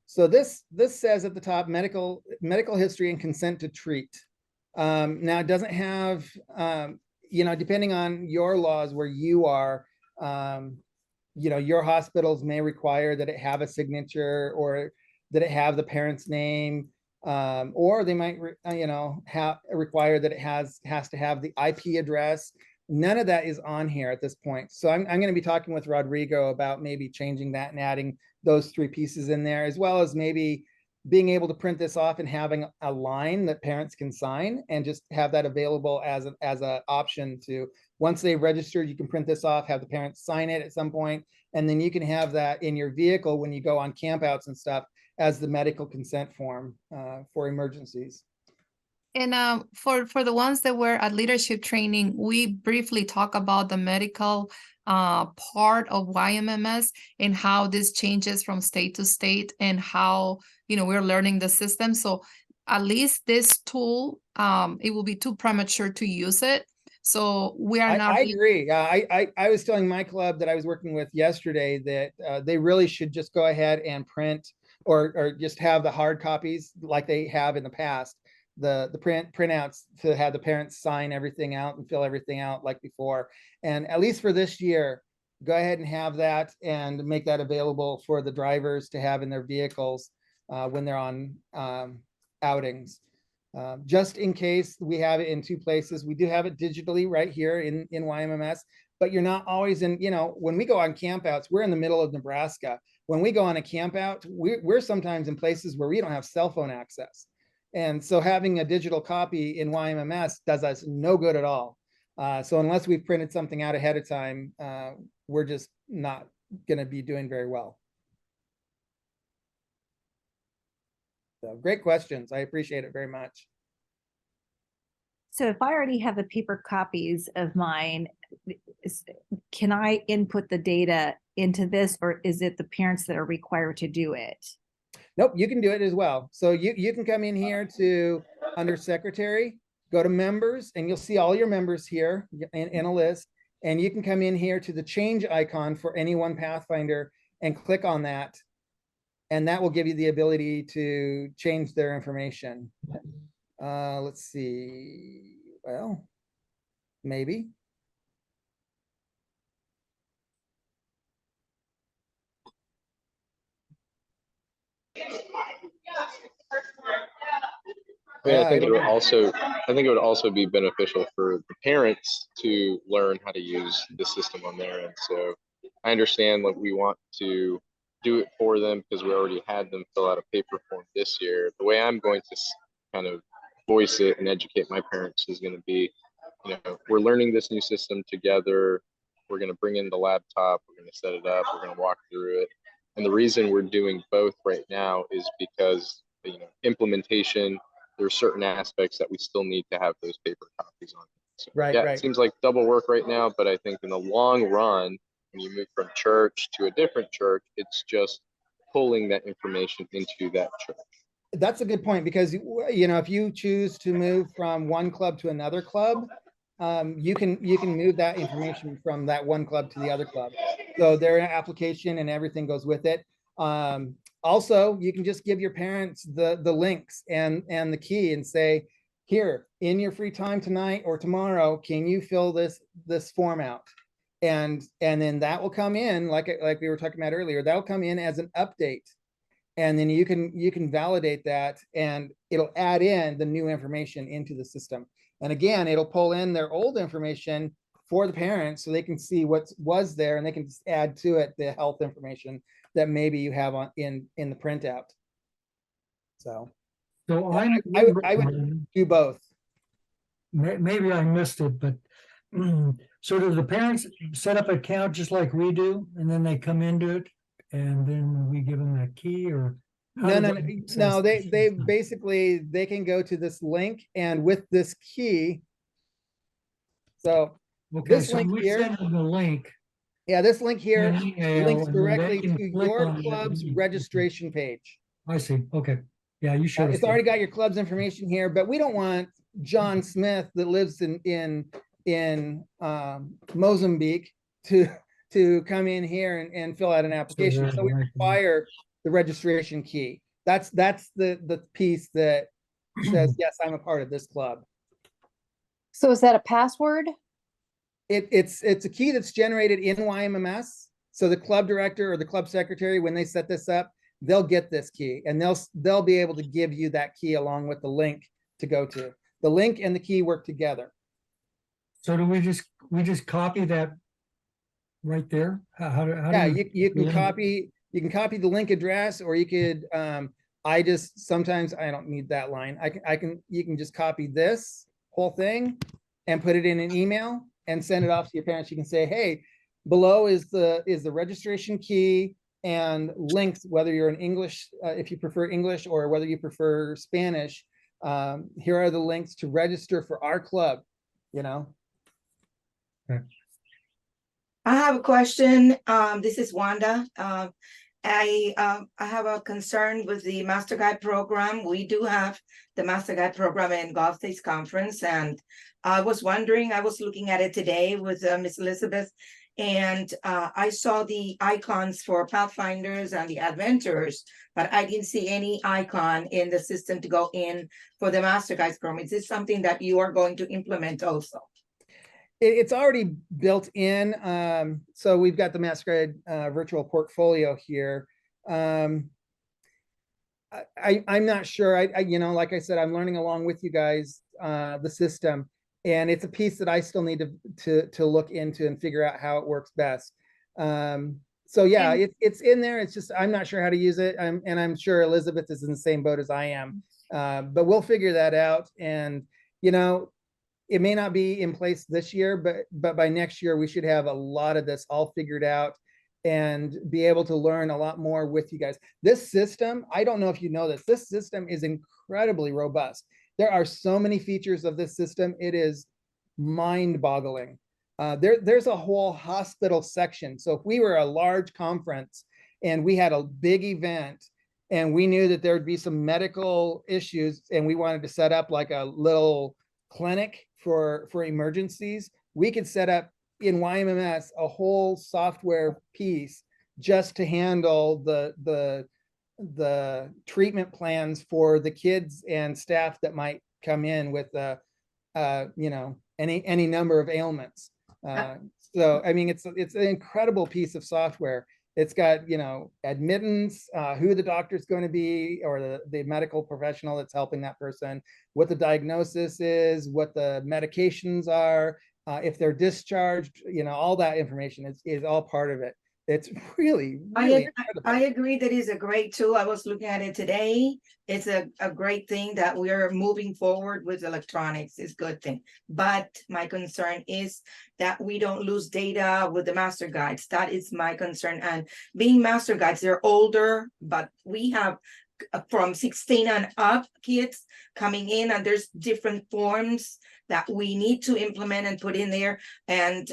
So this says at the top, medical history and consent to treat. Now it doesn't have, depending on your laws where you are, your hospitals may require that it have a signature, or that it have the parent's name, or they might, require that it has to have the IP address. None of that is on here at this point. So I'm going to be talking with Rodrigo about maybe changing that and adding those three pieces in there, as well as maybe being able to print this off and having a line that parents can sign, and just have that available as an option to, once they've registered, you can print this off, have the parents sign it at some point, and then you can have that in your vehicle when you go on campouts and stuff as the medical consent form for emergencies. And for the ones that were at leadership training, we briefly talk about the medical part of YMMS and how this changes from state to state, and how, we're learning the system. So at least this tool, it will be too premature to use it. So we are not. I agree. I was telling my club that I was working with yesterday that they really should just go ahead and print, or just have the hard copies like they have in the past. The printouts to have the parents sign everything out and fill everything out like before. And at least for this year, go ahead and have that, and make that available for the drivers to have in their vehicles when they're on outings. Just in case, we have it in two places. We do have it digitally right here in YMMS, but you're not always in, when we go on campouts, we're in the middle of Nebraska. when we go on a camp out, we're sometimes in places where we don't have cell phone access. And so having a digital copy in YMMS does us no good at all. So unless we've printed something out ahead of time, we're just not going to be doing very well. So great questions. I appreciate it very much. So if I already have the paper copies of mine, can I input the data into this, or is it the parents that are required to do it? Nope, you can do it as well. So you can come in here to under secretary, go to members, and you'll see all your members here in a list. And you can come in here to the change icon for any one Pathfinder and click on that. And that will give you the ability to change their information. Let's see. Well, maybe. Yeah, I think it would also be beneficial for the parents to learn how to use the system on their end. So I understand that we want to do it for them because we already had them fill out a paper form this year. The way I'm going to kind of voice it and educate my parents is going to be, you know, we're learning this new system together. We're going to bring in the laptop. We're going to set it up. We're going to walk through it. And the reason we're doing both right now is because, you know, implementation, there are certain aspects that we still need to have those paper copies on. So, right. It seems like double work right now, but I think in the long run, when you move from church to a different church, it's just pulling that information into that church. That's a good point, because, you know, if you choose to move from one club to another club, you can move that information from that one club to the other club. So their application and everything goes with it. Also, you can just give your parents the links and the key and say, here, in your free time tonight or tomorrow, can you fill this form out? And then that will come in, like we were talking about earlier, that'll come in as an update. And then you can validate that, and it'll add in the new information into the system. And again, it'll pull in their old information for the parents so they can see what was there, and they can just add to it the health information that maybe you have in the printout. So I would do both. Maybe I missed it, but so do the parents set up an account just like we do, and then they come into it, and then we give them that key? Or no, they basically, they can go to this link, and with this key, so okay, this so link we here, send them the link. Yeah, this link here links and directly they can to click your on it. club's registration page. I see. Okay. Yeah, you showed us It's that. already got your club's information here, but we don't want John Smith that lives in Mozambique to come in here and fill out an application. So we require the registration key. That's the piece that says, yes, I'm a part of this club. So is that a password? It's a key that's generated in YMMS. So the club director or the club secretary, when they set this up, they'll get this key, and they'll be able to give you that key along with the link to go to. The link and the key work together. So do we just copy that right there? How Yeah, do you can copy the link address, or you could sometimes I don't need that line. You can just copy this whole thing and put it in an email and send it off to your parents. You can say, hey, below is the registration key and links, whether you're in English, if you prefer English, or whether you prefer Spanish. Here are the links to register for our club, you know. Okay. I have a question. This is Wanda. I have a concern with the Master Guide program. We do have the Master Guide program in Gulf States Conference, and I was wondering, I was looking at it today with Miss Elizabeth, and I saw the icons for Pathfinders and the Adventsource, but I didn't see any icon in the system to go in for the Master Guides program. Is this something that you are going to implement also? It's already built in. So we've got the Master Guide virtual portfolio here. I'm not sure. You know, like I said, I'm learning along with you guys the system, and it's a piece that I still need to look into and figure out how it works best. So yeah, it's in there. It's just, I'm not sure how to use it. I'm sure Elizabeth is in the same boat as I am. But we'll figure that out. And, you know, it may not be in place this year, but by next year, we should have a lot of this all figured out and be able to learn a lot more with you guys. This system, I don't know if you know this system is incredibly robust. There are so many features of this system. It is mind-boggling. There's a whole hospital section. So if we were a large conference and we had a big event and we knew that there would be some medical issues and we wanted to set up like a little clinic for emergencies, we could set up in YMMS a whole software piece just to handle the treatment plans for the kids and staff that might come in with you know, any number of ailments. So I mean, it's an incredible piece of software. It's got, you know, admittance, who the doctor's going to be, or the medical professional that's helping that person, what the diagnosis is, what the medications are, if they're discharged, you know, all that information is all part of it. It's really incredible. I agree that it's a great tool. I was looking at it today. It's a great thing that we're moving forward with electronics. It's a good thing. But my concern is that we don't lose data with the master guides. That is my concern. And being master guides, they're older, but we have from 16 and up kids coming in, and there's different forms that we need to implement and put in there. And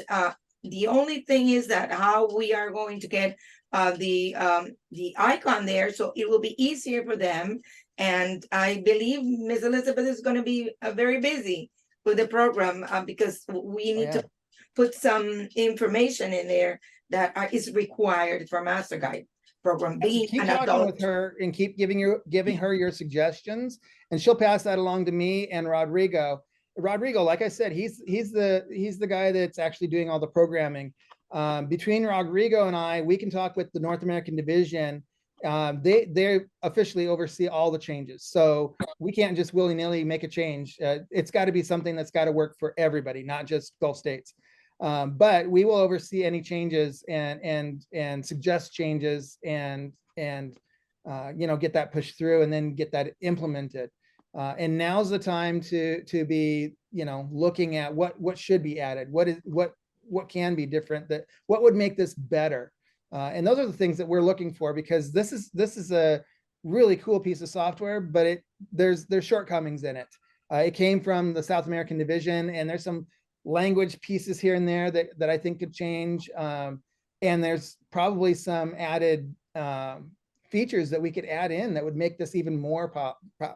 the only thing is that how we are going to get the icon there, so it will be easier for them. And I believe Ms. Elizabeth is going to be very busy with the program because we need to put some information in there that is required for Master Guide program. Being keep an talking adult with her and keep giving her your suggestions, and she'll pass that along to me and Rodrigo. Rodrigo, like I said, he's the guy that's actually doing all the programming. Between Rodrigo and I, we can talk with the North American division. They officially oversee all the changes, so we can't just willy-nilly make a change. It's got to be something that's got to work for everybody, not just Gulf states. But we will oversee any changes and suggest changes and you know, get that pushed through and then get that implemented. And now's the time to be, you know, looking at what should be added, what can be different, that what would make this better. And those are the things that we're looking for, because this is a really cool piece of software, but there's shortcomings in it. It came from the South American division, and there's some language pieces here and there that I think could change. And there's probably some added features that we could add in that would make this even more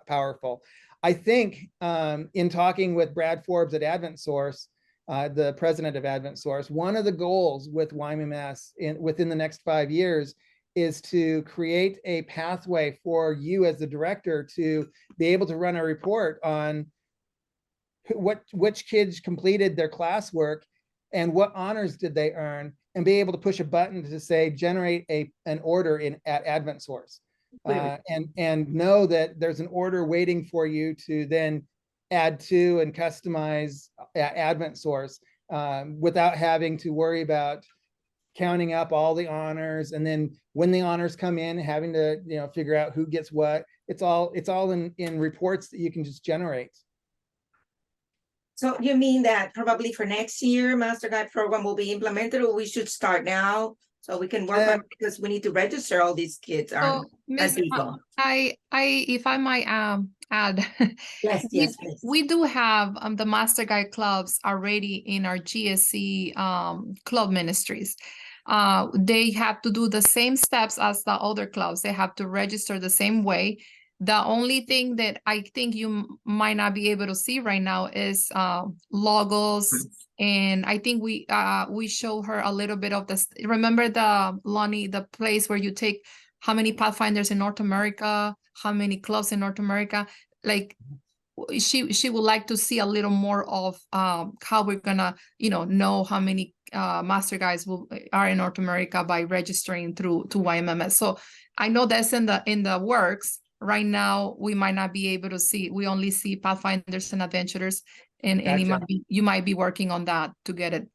powerful. I think in talking with Brad Forbes at Adventsource, the president of Adventsource, one of the goals with YMMS within the next 5 years is to create a pathway for you as the director to be able to run a report on which kids completed their classwork and what honors did they earn, and be able to push a button to say generate an order at Adventsource, and know that there's an order waiting for you to then add to and customize at Adventsource, without having to worry about counting up all the honors, and then when the honors come in, having to, you know, figure out who gets what. It's all in reports that you can just generate. So you mean that probably for next year, Master Guide program will be implemented, or we should start now so we can work on it, because we need to register all these kids and people. If I might add, yes, please. We do have the Master Guide clubs already in our GSC club ministries. They have to do the same steps as the other clubs. They have to register the same way. The only thing that I think you might not be able to see right now is logos. And I think we show her a little bit of this. Remember Lonnie, the place where you take how many Pathfinders in North America, how many clubs in North America. Like she would like to see a little more of how we're gonna, you know how many Master Guides are in North America by registering to YMMS. So I know that's in the works. Right now, we might not be able to see. We only see Pathfinders and Adventurers, and you might be working on that to get it.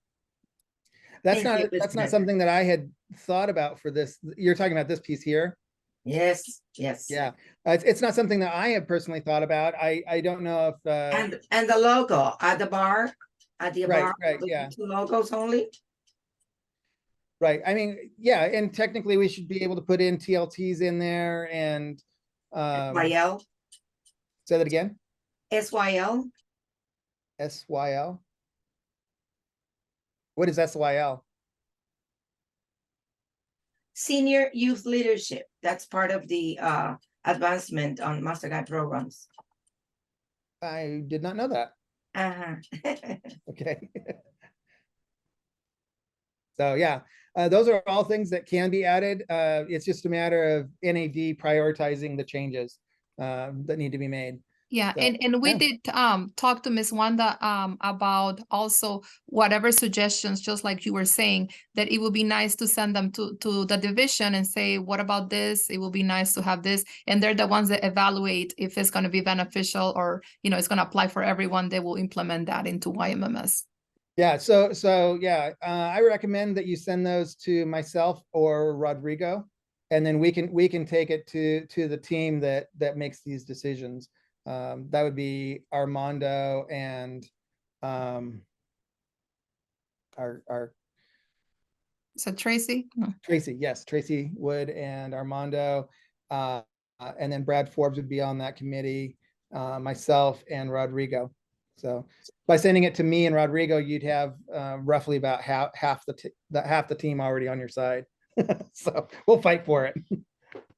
That's Thank you, that's not Elizabeth. something that I had thought about for this. You're talking about this piece here. Yes, yes. Yeah, it's not something that I have personally thought about. I don't know if And the logo at the bar, right, yeah. two logos only. Right. I mean, yeah, and technically we should be able to put in TLTs in there and SYL. Say that again. SYL. SYL. What is SYL? Senior Youth Leadership. That's part of the advancement on Master Guide programs. I did not know that. Uh-huh. Okay. So yeah, those are all things that can be added. It's just a matter of NAD prioritizing the changes that need to be made. Yeah, So, and we yeah. did talk to Miss Wanda about also whatever suggestions, just like you were saying, that it would be nice to send them to the division and say, what about this? It would be nice to have this. And they're the ones that evaluate if it's going to be beneficial or, you know, it's going to apply for everyone. They will implement that into YMMS. Yeah, so yeah, I recommend that you send those to myself or Rodrigo, and then we can take it to the team that makes these decisions. That would be Armando and our So Tracy? No. Tracy, yes, Tracy Wood and Armando, and then Brad Forbes would be on that committee, myself and Rodrigo. So by sending it to me and Rodrigo, you'd have roughly about half the team already on your side. So we'll fight for it.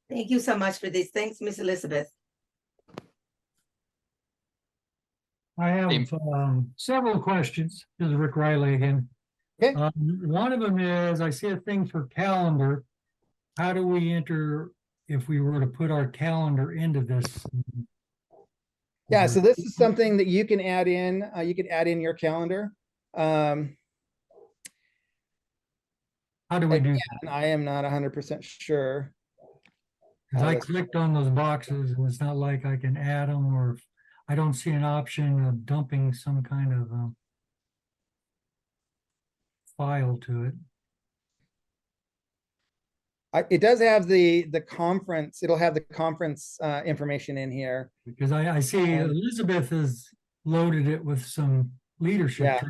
Thank you so much for this. Thanks, Miss Elizabeth. I have several questions. This is Rick Riley again. Okay. One of them is, I see a thing for calendar. How do we enter if we were to put our calendar into this? Yeah, so this is something that you can add in. You can add in your calendar. How do we do that? I am not 100% sure. Because I clicked on those boxes and it's not like I can add them, or I don't see an option of dumping some kind of file to it. It does have the conference. It'll have the conference information in here. Because I see Elizabeth has loaded it with some leadership. Yeah.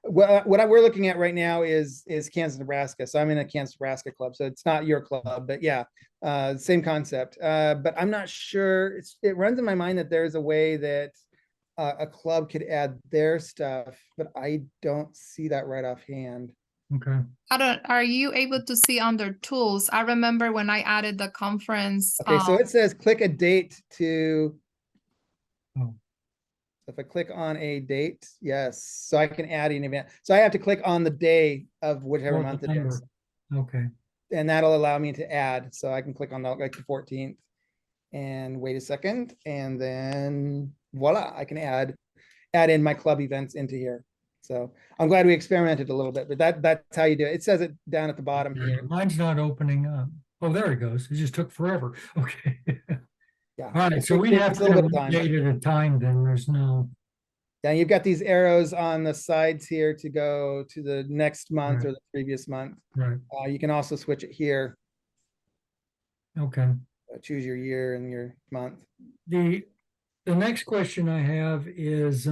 Well, what we're looking at right now is Kansas, Nebraska. So I'm in a Kansas, Nebraska club. So it's not your club, but yeah, same concept. But I'm not sure. It runs in my mind that there's a way that a club could add their stuff, but I don't see that right offhand. Okay. Are you able to see under tools? I remember when I added the conference. Okay, so it says click a date to. Oh. So if I click on a date, yes, so I can add an event. So I have to click on the day of whichever month it is. Okay. And that'll allow me to add. So I can click on the, like the 14th and wait a second. And then voila, I can add in my club events into here. So I'm glad we experimented a little bit, but that's how you do it. It says it down at the bottom here. Mine's not opening up. Oh, there it goes. It just took forever. Okay. Yeah. All right. So we have to do one date at a time then. There's no. Yeah, you've got these arrows on the sides here to go to the next month or the previous month. Right. You can also switch it here. Okay. Choose your year and your month. The next question I have is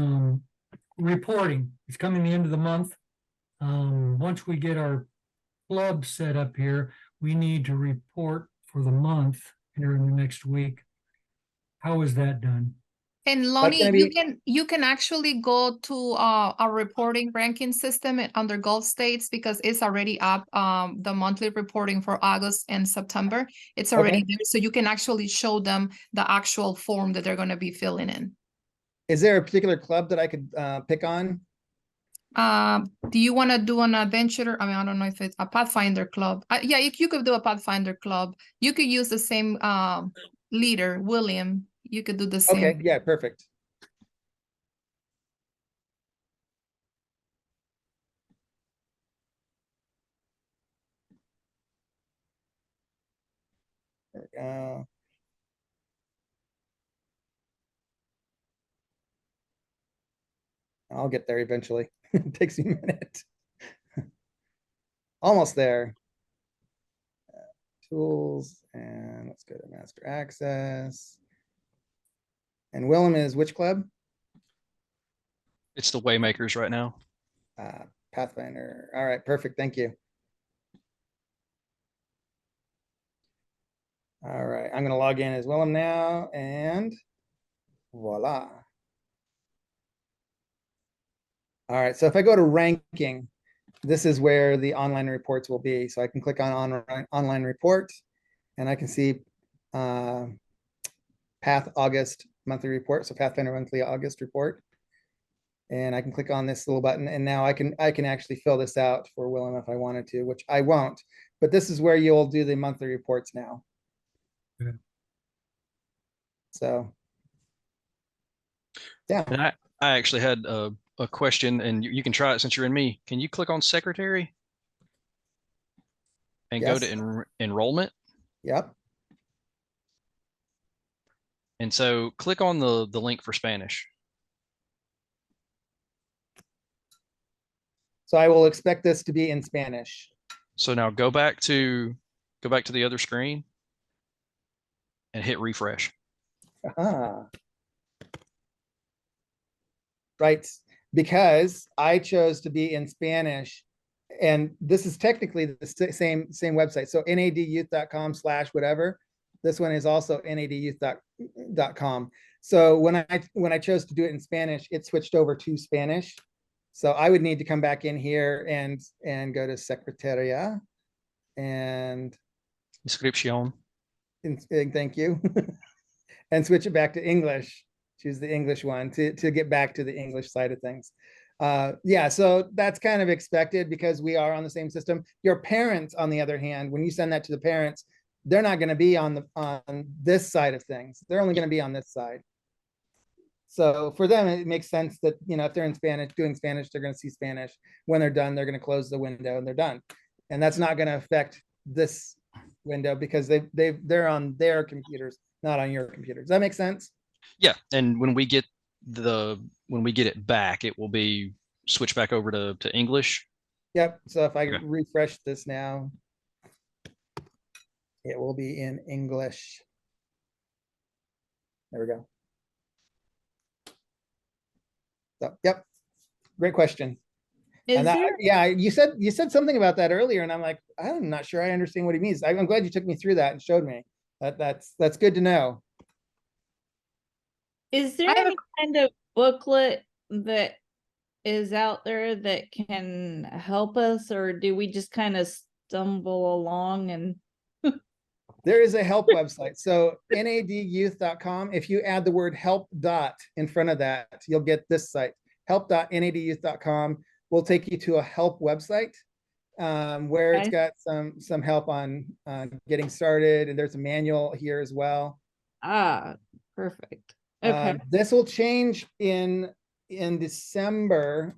reporting. It's coming the end of the month. Once we get our club set up here, we need to report for the month here in the next week. How is that done? And Lonnie, you can actually go to our reporting ranking system under Gulf States because it's already up. The monthly reporting for August and September, it's already there. So you can actually show them the actual form that they're going to be filling in. Is there a particular club that I could pick on? Do you want to do an adventure? I mean, I don't know if it's a Pathfinder club. Yeah, you could do a Pathfinder club. You could use the same leader, William. You could do the same. Okay, yeah, perfect. There we go. I'll get there eventually. It takes me a minute. Almost there. Tools, and let's go to master access. And Willem is which club? It's the Waymakers right now. Pathfinder. All right, perfect. Thank you. All right, I'm gonna log in as Willem now, and voila. All right, so if I go to ranking, this is where the online reports will be. So I can click on online report, and I can see Path August monthly report. So Pathfinder monthly August report. And I can click on this little button, and now I can actually fill this out for Willem if I wanted to, which I won't. But this is where you'll do the monthly reports now. Okay. So, yeah. And I actually had a question, and you can try it since you're in me. Can you click on secretary and go to enrollment? Yep. And so click on the link for Spanish. So I will expect this to be in Spanish. So now go back to the other screen and hit refresh. Right, because I chose to be in Spanish, and this is technically the same website. So nadyouth.com/whatever. This one is also nadyouth.com. So when I chose to do it in Spanish, it switched over to Spanish. So I would need to come back in here and go to Secretaria and Inscription. Thank you. And switch it back to English. Choose the English one to get back to the English side of things. Yeah, so that's kind of expected because we are on the same system. Your parents, on the other hand, when you send that to the parents, they're not going to be on this side of things. They're only going to be on this side. So for them, it makes sense that, you know, if they're in Spanish, doing Spanish, they're going to see Spanish. When they're done, they're going to close the window and they're done. And that's not going to affect this window because they're on their computers, not on your computer. Does that make sense? Yeah, and when we get it back, it will be switched back over to English. Yep. So if I refresh this now, it will be in English. There we go. So, yep. Great question. And that, yeah, you said something about that earlier, and I'm like, I'm not sure I understand what he means. I'm glad you took me through that and showed me. That's good to know. Is there any kind of booklet that is out there that can help us, or do we just kind of stumble along and There is a help website. So nadyouth.com. If you add the word help dot in front of that, you'll get this site. Help.nadyouth.com will take you to a help website where it's got some help on getting started, and there's a manual here as well. Ah, perfect. Okay. This will change in December.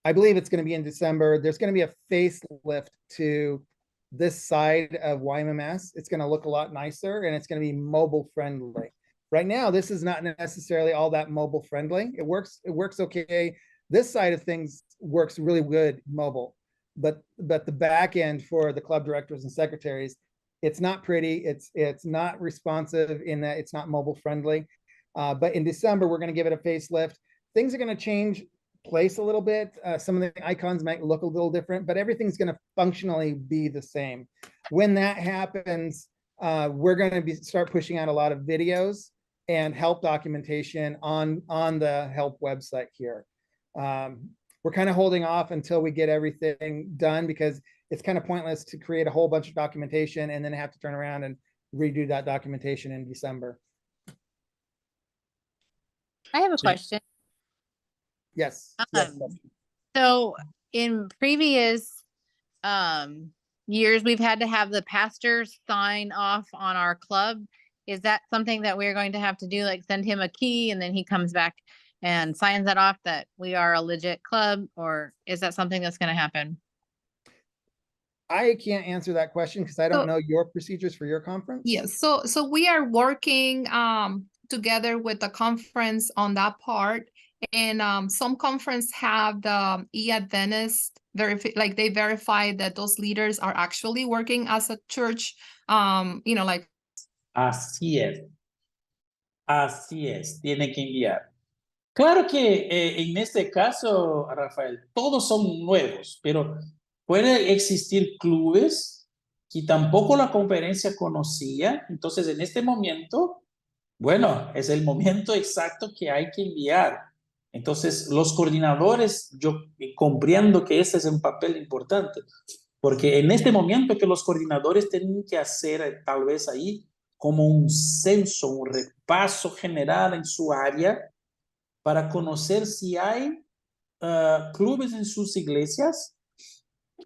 I believe it's going to be in December. There's going to be a facelift to this side of YMMS. It's going to look a lot nicer, and it's going to be mobile friendly. Right now, this is not necessarily all that mobile friendly. It works okay. This side of things works really good mobile, but the back end for the club directors and secretaries, it's not pretty. It's not responsive in that it's not mobile friendly. But in December, we're going to give it a facelift. Things are going to change place a little bit. Some of the icons might look a little different, but everything's going to functionally be the same. When that happens, we're going to start pushing out a lot of videos and help documentation on the help website here. We're kind of holding off until we get everything done because it's kind of pointless to create a whole bunch of documentation and then have to turn around and redo that documentation in December. I have a question. Yes. So in previous years, we've had to have the pastors sign off on our club. Is that something that we're going to have to do, like send him a key and then he comes back and signs that off that we are a legit club, or is that something that's going to happen? I can't answer that question because I don't know your procedures for your conference. Yes, so we are working together with the conference on that part. And some conference have the e-Adventist like they verify that those leaders are actually working as a church, you know, like. Así es. Así es. Tiene que enviar. Claro que en este caso, Rafael, todos son nuevos, pero puede existir clubes que tampoco la conferencia conocía. Entonces, en este momento, bueno, es el momento exacto que hay que enviar. Entonces, los coordinadores, yo comprendo que ese es un papel importante, porque en este momento que los coordinadores tienen que hacer tal vez ahí como un censo, un repaso general en su área para conocer si hay clubes en sus iglesias,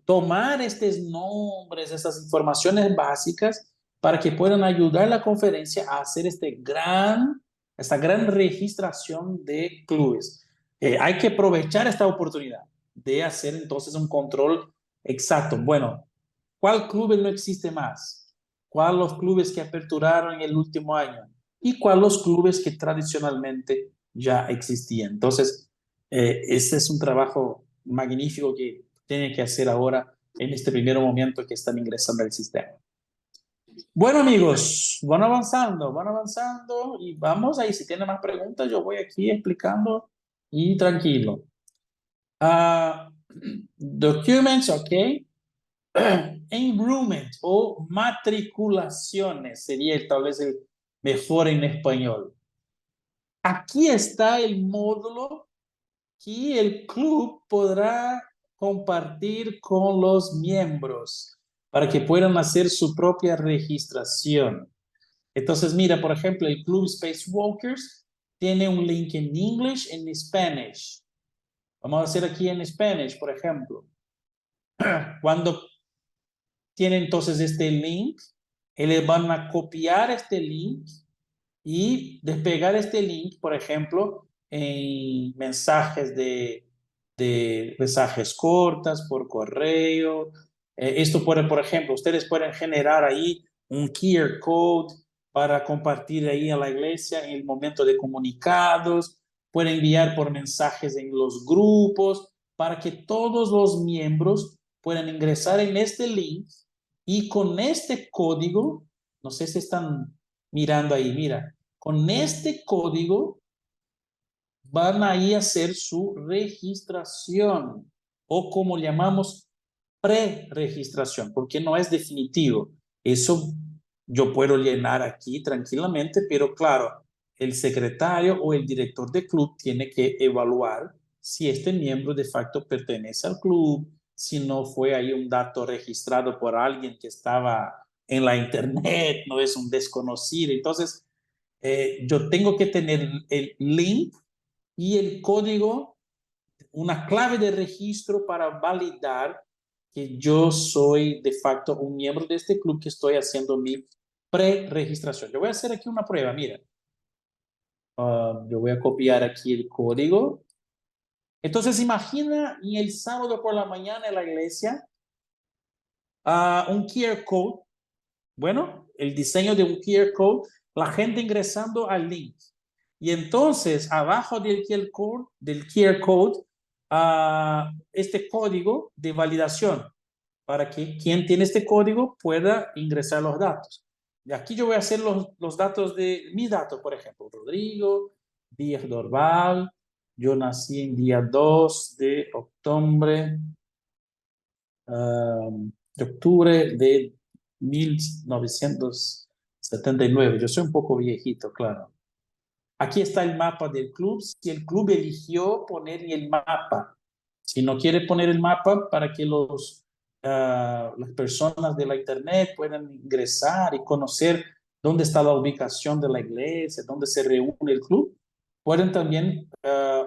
tomar estos nombres, estas informaciones básicas para que puedan ayudar a la conferencia a hacer esta gran registración de clubes. Hay que aprovechar esta oportunidad de hacer entonces un control exacto. Bueno, ¿cuál club no existe más? ¿Cuáles los clubes que aperturaron en el último año? ¿Y cuáles los clubes que tradicionalmente ya existían? Entonces, ese es un trabajo magnífico que tienen que hacer ahora en este primer momento que están ingresando al sistema. Bueno, amigos, van avanzando y vamos ahí. Si tienen más preguntas, yo voy aquí explicando y tranquilo. Documents, ok. Enrollment o matriculaciones sería tal vez el mejor en español. Aquí está el módulo que el club podrá compartir con los miembros para que puedan hacer su propia registración. Entonces, mira, por ejemplo, el Club Spacewalkers tiene un link en English y en Spanish. Vamos a hacer aquí en Spanish, por ejemplo. Cuando tiene entonces este link, ellos van a copiar este link y despegar este link, por ejemplo, en mensajes de mensajes cortas por correo. Esto puede, por ejemplo, ustedes pueden generar ahí un QR code para compartir ahí a la iglesia en el momento de comunicados. Pueden enviar por mensajes en los grupos para que todos los miembros puedan ingresar en este link y con este código, no sé si están mirando ahí, mira, con este código van a ir a hacer su registración o como llamamos pre-registración, porque no es definitivo. Eso yo puedo llenar aquí tranquilamente, pero claro, el secretario o el director del club tiene que evaluar si este miembro de facto pertenece al club, si no fue ahí un dato registrado por alguien que estaba en la internet, no es un desconocido. Entonces, yo tengo que tener el link y el código, una clave de registro para validar que yo soy de facto un miembro de este club que estoy haciendo mi pre-registración. Yo voy a hacer aquí una prueba, mira. Yo voy a copiar aquí el código. Entonces imagina en el sábado por la mañana en la iglesia un QR code. Bueno, el diseño de un QR code, la gente ingresando al link. Y entonces, abajo del QR code, este código de validación para que quien tiene este código pueda ingresar los datos. Y aquí yo voy a hacer los datos de mi dato, por ejemplo, Rodrigo Díaz Dorval. Yo nací en día 2 de octubre de 1979. Yo soy un poco viejito, claro. Aquí está el mapa del club. Si el club eligió poner el mapa, si no quiere poner el mapa para que las personas de la internet puedan ingresar y conocer dónde está la ubicación de la iglesia, dónde se reúne el club, pueden también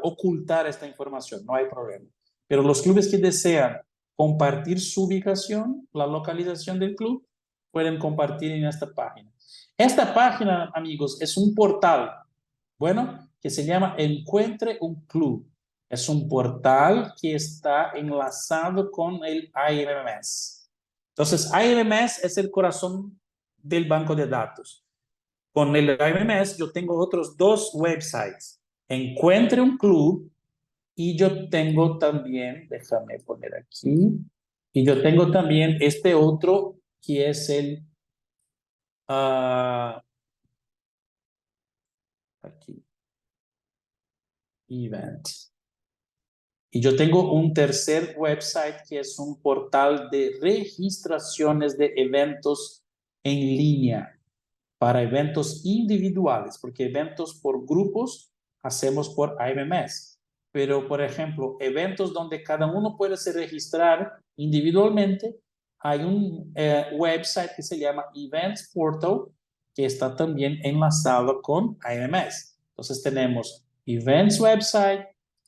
ocultar esta información, no hay problema. Pero los clubes que desean compartir su ubicación, la localización del club, pueden compartir en esta página. Esta página, amigos, es un portal, bueno, que se llama Encuentre un Club. Es un portal que está enlazado con el YMMS. Entonces, YMMS es el corazón del banco de datos. Con el YMMS yo tengo otros dos websites. encuentre un club y yo tengo también, déjame poner aquí, y yo tengo también este otro que es el, aquí, event. Y yo tengo un tercer website que es un portal de registraciones de eventos en línea para eventos individuales, porque eventos por grupos hacemos por YMMS. Pero, por ejemplo, eventos donde cada uno puede se registrar individualmente, hay un website que se llama Events Portal, que está también enlazado con YMMS. Entonces tenemos Events Website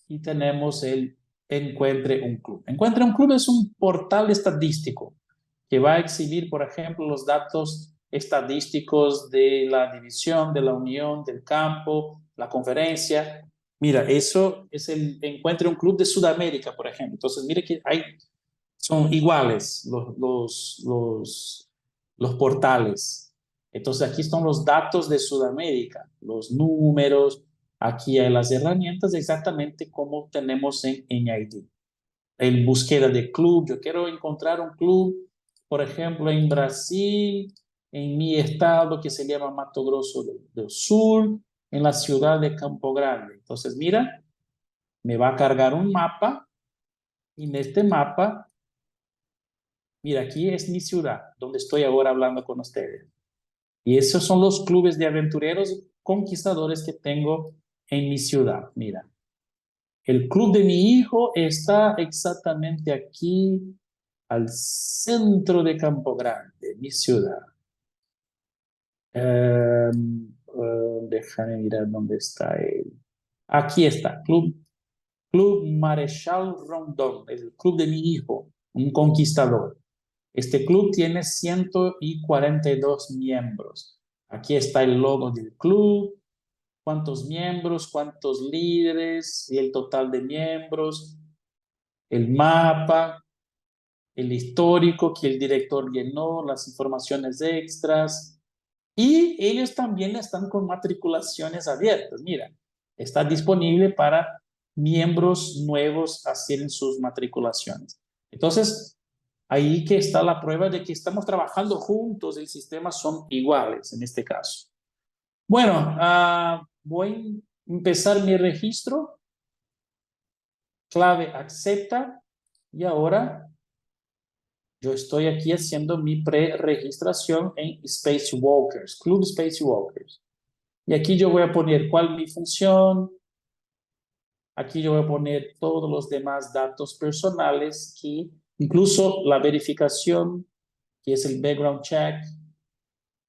y tenemos el Encuentre un Club. Encuentre un Club es un portal estadístico que va a exhibir, por ejemplo, los datos estadísticos de la división, de la unión, del campo, la conferencia. Mira, eso es el Encuentre un Club de Sudamérica, por ejemplo. Entonces, mire que son iguales los portales. Entonces, aquí están los datos de Sudamérica, los números, aquí hay las herramientas exactamente como tenemos en ID. El búsqueda de club, yo quiero encontrar un club, por ejemplo, en Brasil, en mi estado que se llama Mato Grosso del Sur, en la ciudad de Campo Grande. Entonces, mira, me va a cargar un mapa y en este mapa, mira, aquí es mi ciudad, donde estoy ahora hablando con ustedes. Y esos son los clubes de aventureros conquistadores que tengo en mi ciudad. Mira, el club de mi hijo está exactamente aquí al centro de Campo Grande, mi ciudad. Déjame mirar dónde está él. Aquí está, Club Marechal Rondón, el club de mi hijo, un conquistador. Este club tiene 142 miembros. Aquí está el logo del club, cuántos miembros, cuántos líderes y el total de miembros, el mapa, el histórico que el director llenó, las informaciones extras, y ellos también están con matriculaciones abiertas. Mira, está disponible para miembros nuevos hacer sus matriculaciones. Entonces, ahí que está la prueba de que estamos trabajando juntos, el sistema son iguales en este caso. Bueno, voy a empezar mi registro, clave acepta, y ahora yo estoy aquí haciendo mi pre-registración en Space Walkers, Club Space Walkers. Y aquí yo voy a poner cuál es mi función. Aquí yo voy a poner todos los demás datos personales, que incluso la verificación, que es el background check,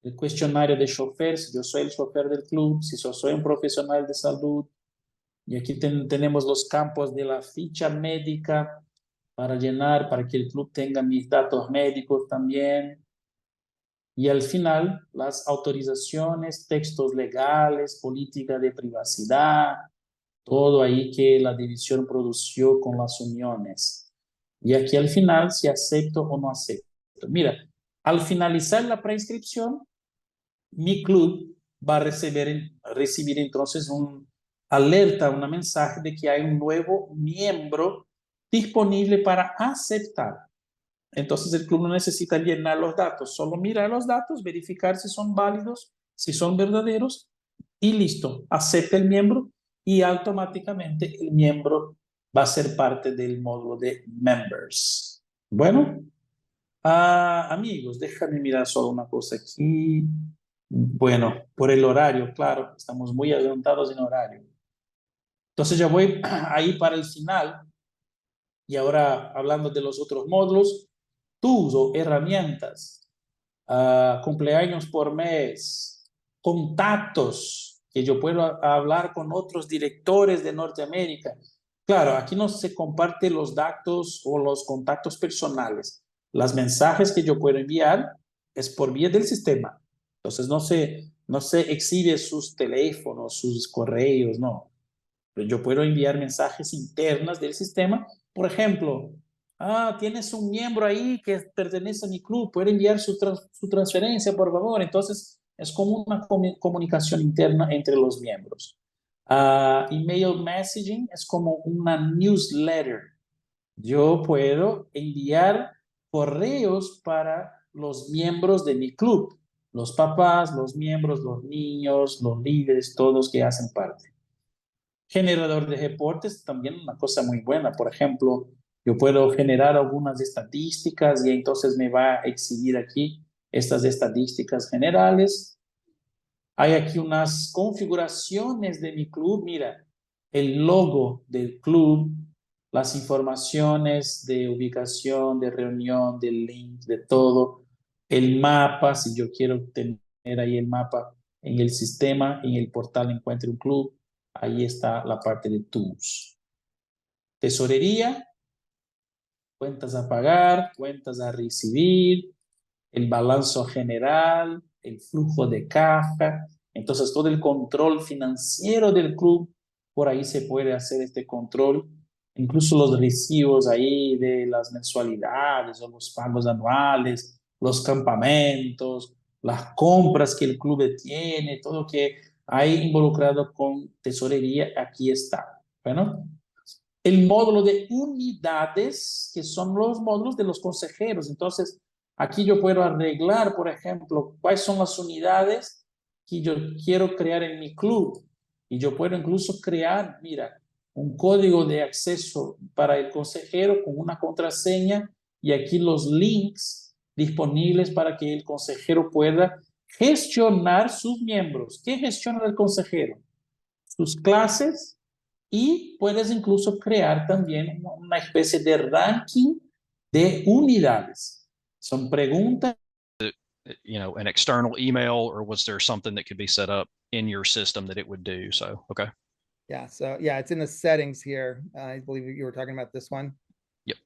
el cuestionario de chofer, si yo soy el chofer del club, si yo soy un profesional de salud. Y aquí tenemos los campos de la ficha médica para llenar, para que el club tenga mis datos médicos también. Y al final, las autorizaciones, textos legales, política de privacidad, todo ahí que la división produció con las uniones. Y aquí al final, si acepto o no acepto. Mira, al finalizar la preinscripción, mi club va a recibir entonces un alerta, una mensaje de que hay un nuevo miembro disponible para aceptar. Entonces el club no necesita llenar los datos, solo mirar los datos, verificar si son válidos, si son verdaderos y listo, acepta el miembro y automáticamente el miembro va a ser parte del módulo de members. Bueno, amigos, déjame mirar solo una cosa aquí. Bueno, por el horario, claro, estamos muy adelantados en horario. Entonces ya voy ahí para el final y ahora hablando de los otros módulos, tools o herramientas, cumpleaños por mes, contactos, que yo puedo hablar con otros directores de Norteamérica. Claro, aquí no se comparte los datos o los contactos personales. Las mensajes que yo puedo enviar es por vía del sistema. Entonces no se exhibe sus teléfonos, sus correos, no. Yo puedo enviar mensajes internas del sistema. Por ejemplo, tienes un miembro ahí que pertenece a mi club, puede enviar su transferencia, por favor. Entonces, es como una comunicación interna entre los miembros. Email messaging es como una newsletter. Yo puedo enviar correos para los miembros de mi club, los papás, los miembros, los niños, los líderes, todos que hacen parte. Generador de reportes, también una cosa muy buena. Por ejemplo, yo puedo generar algunas estadísticas y entonces me va a exhibir aquí estas estadísticas generales. Hay aquí unas configuraciones de mi club. Mira, el logo del club, las informaciones de ubicación, de reunión, de link, de todo. El mapa, si yo quiero tener ahí el mapa en el sistema, en el portal Encuentre un Club, ahí está la parte de tools. Tesorería, cuentas a pagar, cuentas a recibir, el balance general, el flujo de caja. Entonces, todo el control financiero del club, por ahí se puede hacer este control. Incluso los recibos ahí de las mensualidades o los pagos anuales, los campamentos, las compras que el club tiene, todo que hay involucrado con tesorería, aquí está. Bueno, el módulo de unidades, que son los módulos de los consejeros. Entonces, aquí yo puedo arreglar, por ejemplo, cuáles son las unidades que yo quiero crear en mi club. Y yo puedo incluso crear, mira, un código de acceso para el consejero con una contraseña y aquí los links disponibles para que el consejero pueda gestionar sus miembros. ¿Qué gestiona el consejero? Sus clases, y puedes incluso crear también una especie de ranking de unidades. Son preguntas. You know, an external email, or was there something that could be set up in your system that it would do? So, okay. Yeah, so yeah, it's in the settings here. I believe you were talking about this one. Yep.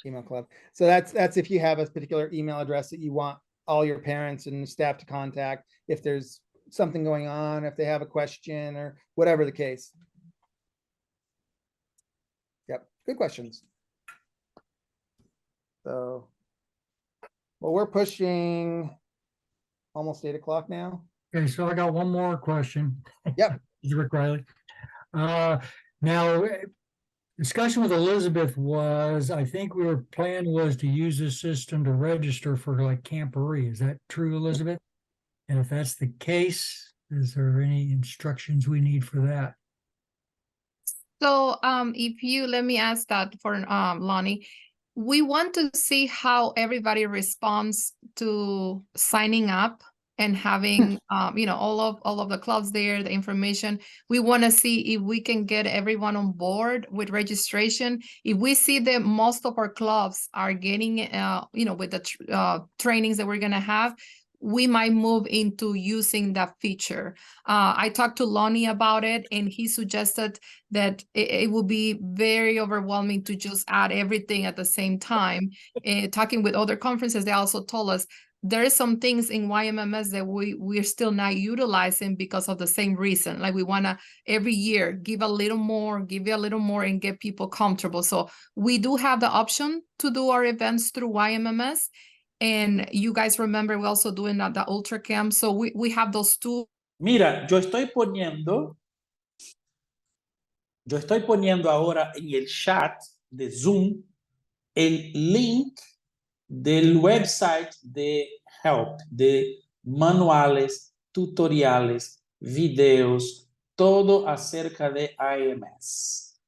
Email club. So that's if you have a particular email address that you want all your parents and staff to contact if there's something going on, if they have a question or whatever the case. Yep, good questions. So, well, we're pushing almost 8 o'clock now. Okay, so I got one more question. Yep. Rick Riley. Now, discussion with Elizabeth was, I think plan was to use this system to register for like camporee. Is that true, Elizabeth? And if that's the case, is there any instructions we need for that? So if you let me ask that for Lonnie, we want to see how everybody responds to signing up and having you know, all of the clubs there, the information. We want to see if we can get everyone on board with registration. If we see that most of our clubs are getting you know, with the trainings that we're going to have, we might move into using that feature. I talked to Lonnie about it, and he suggested that it would be very overwhelming to just add everything at the same time. Talking with other conferences, they also told us there are some things in YMMS that we're still not utilizing because of the same reason. Like we want to every year give a little more, give you a little more, and get people comfortable. So we do have the option to do our events through YMMS. And you guys remember we're also doing the Ultra Camp. So we have those two. Mira, yo estoy poniendo ahora en el chat de Zoom el link del website de Help, de manuales, tutoriales, videos, todo acerca de YMMS.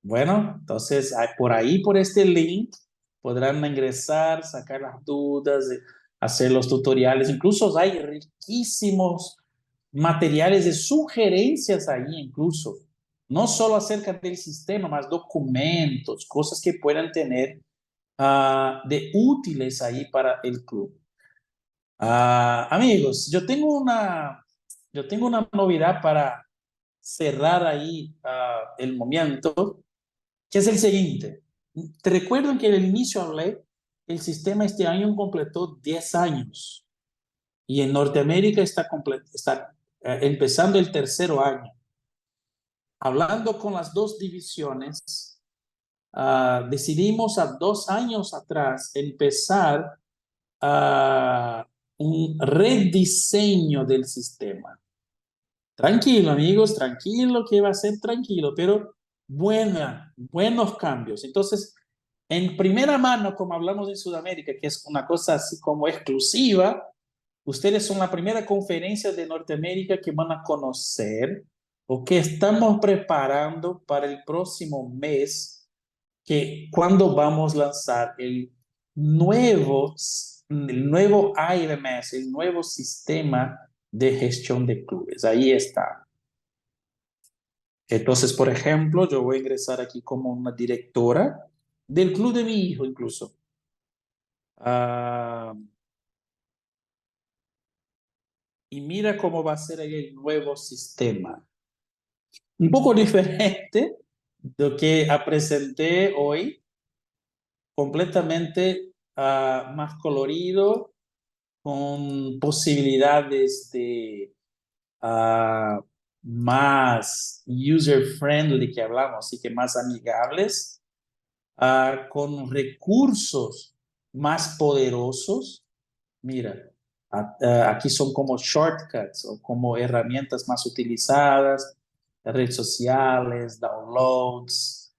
Bueno, entonces por ahí, por este link, podrán ingresar, sacar las dudas, hacer los tutoriales. Incluso hay riquísimos materiales de sugerencias ahí incluso. No solo acerca del sistema, más documentos, cosas que puedan tener de útiles ahí para el club. Amigos, yo tengo una novedad para cerrar ahí el momento, que es el siguiente. Te recuerdo que al inicio hablé, el sistema este año completó 10 años y en Norteamérica está empezando el tercero año. Hablando con las dos divisiones, decidimos a 2 años atrás empezar un rediseño del sistema. Tranquilo, amigos, tranquilo, que va a ser tranquilo, pero buenos cambios. Entonces, en primera mano, como hablamos en Sudamérica, que es una cosa así como exclusiva, ustedes son la primera conferencia de Norteamérica que van a conocer o que estamos preparando para el próximo mes, que cuando vamos a lanzar nuevo, el nuevo YMMS, el nuevo sistema de gestión de clubes. Ahí está. Entonces, por ejemplo, yo voy a ingresar aquí como una directora del club de mi hijo incluso. Y mira cómo va a ser ahí el nuevo sistema. Un poco diferente de lo que presenté hoy, completamente más colorido, con posibilidades de más user-friendly que hablamos, así que más amigables, con recursos más poderosos. Mira, aquí son como shortcuts o como herramientas más utilizadas, redes sociales, downloads,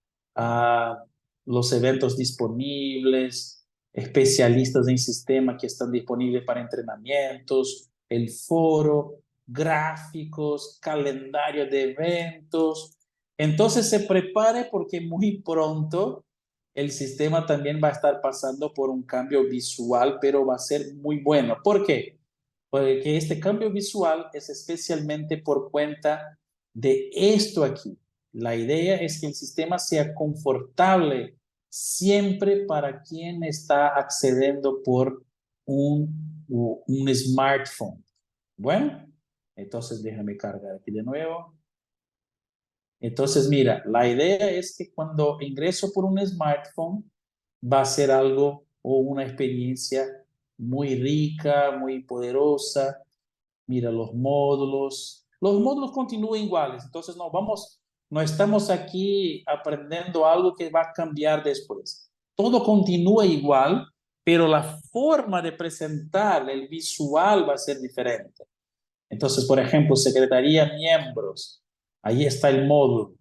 los eventos disponibles, especialistas en sistema que están disponibles para entrenamientos, el foro, gráficos, calendario de eventos. Entonces se prepare porque muy pronto el sistema también va a estar pasando por un cambio visual, pero va a ser muy bueno. ¿Por qué? Porque este cambio visual es especialmente por cuenta de esto aquí. La idea es que el sistema sea confortable siempre para quien está accediendo por un smartphone. Bueno, entonces déjame cargar aquí de nuevo. Entonces, mira, la idea es que cuando ingreso por un smartphone va a ser algo o una experiencia muy rica, muy poderosa. Mira, los módulos continúan iguales. Entonces, no estamos aquí aprendiendo algo que va a cambiar después. Todo continúa igual, pero la forma de presentar, el visual va a ser diferente. Entonces, por ejemplo, Secretaría Miembros. Ahí está el módulo.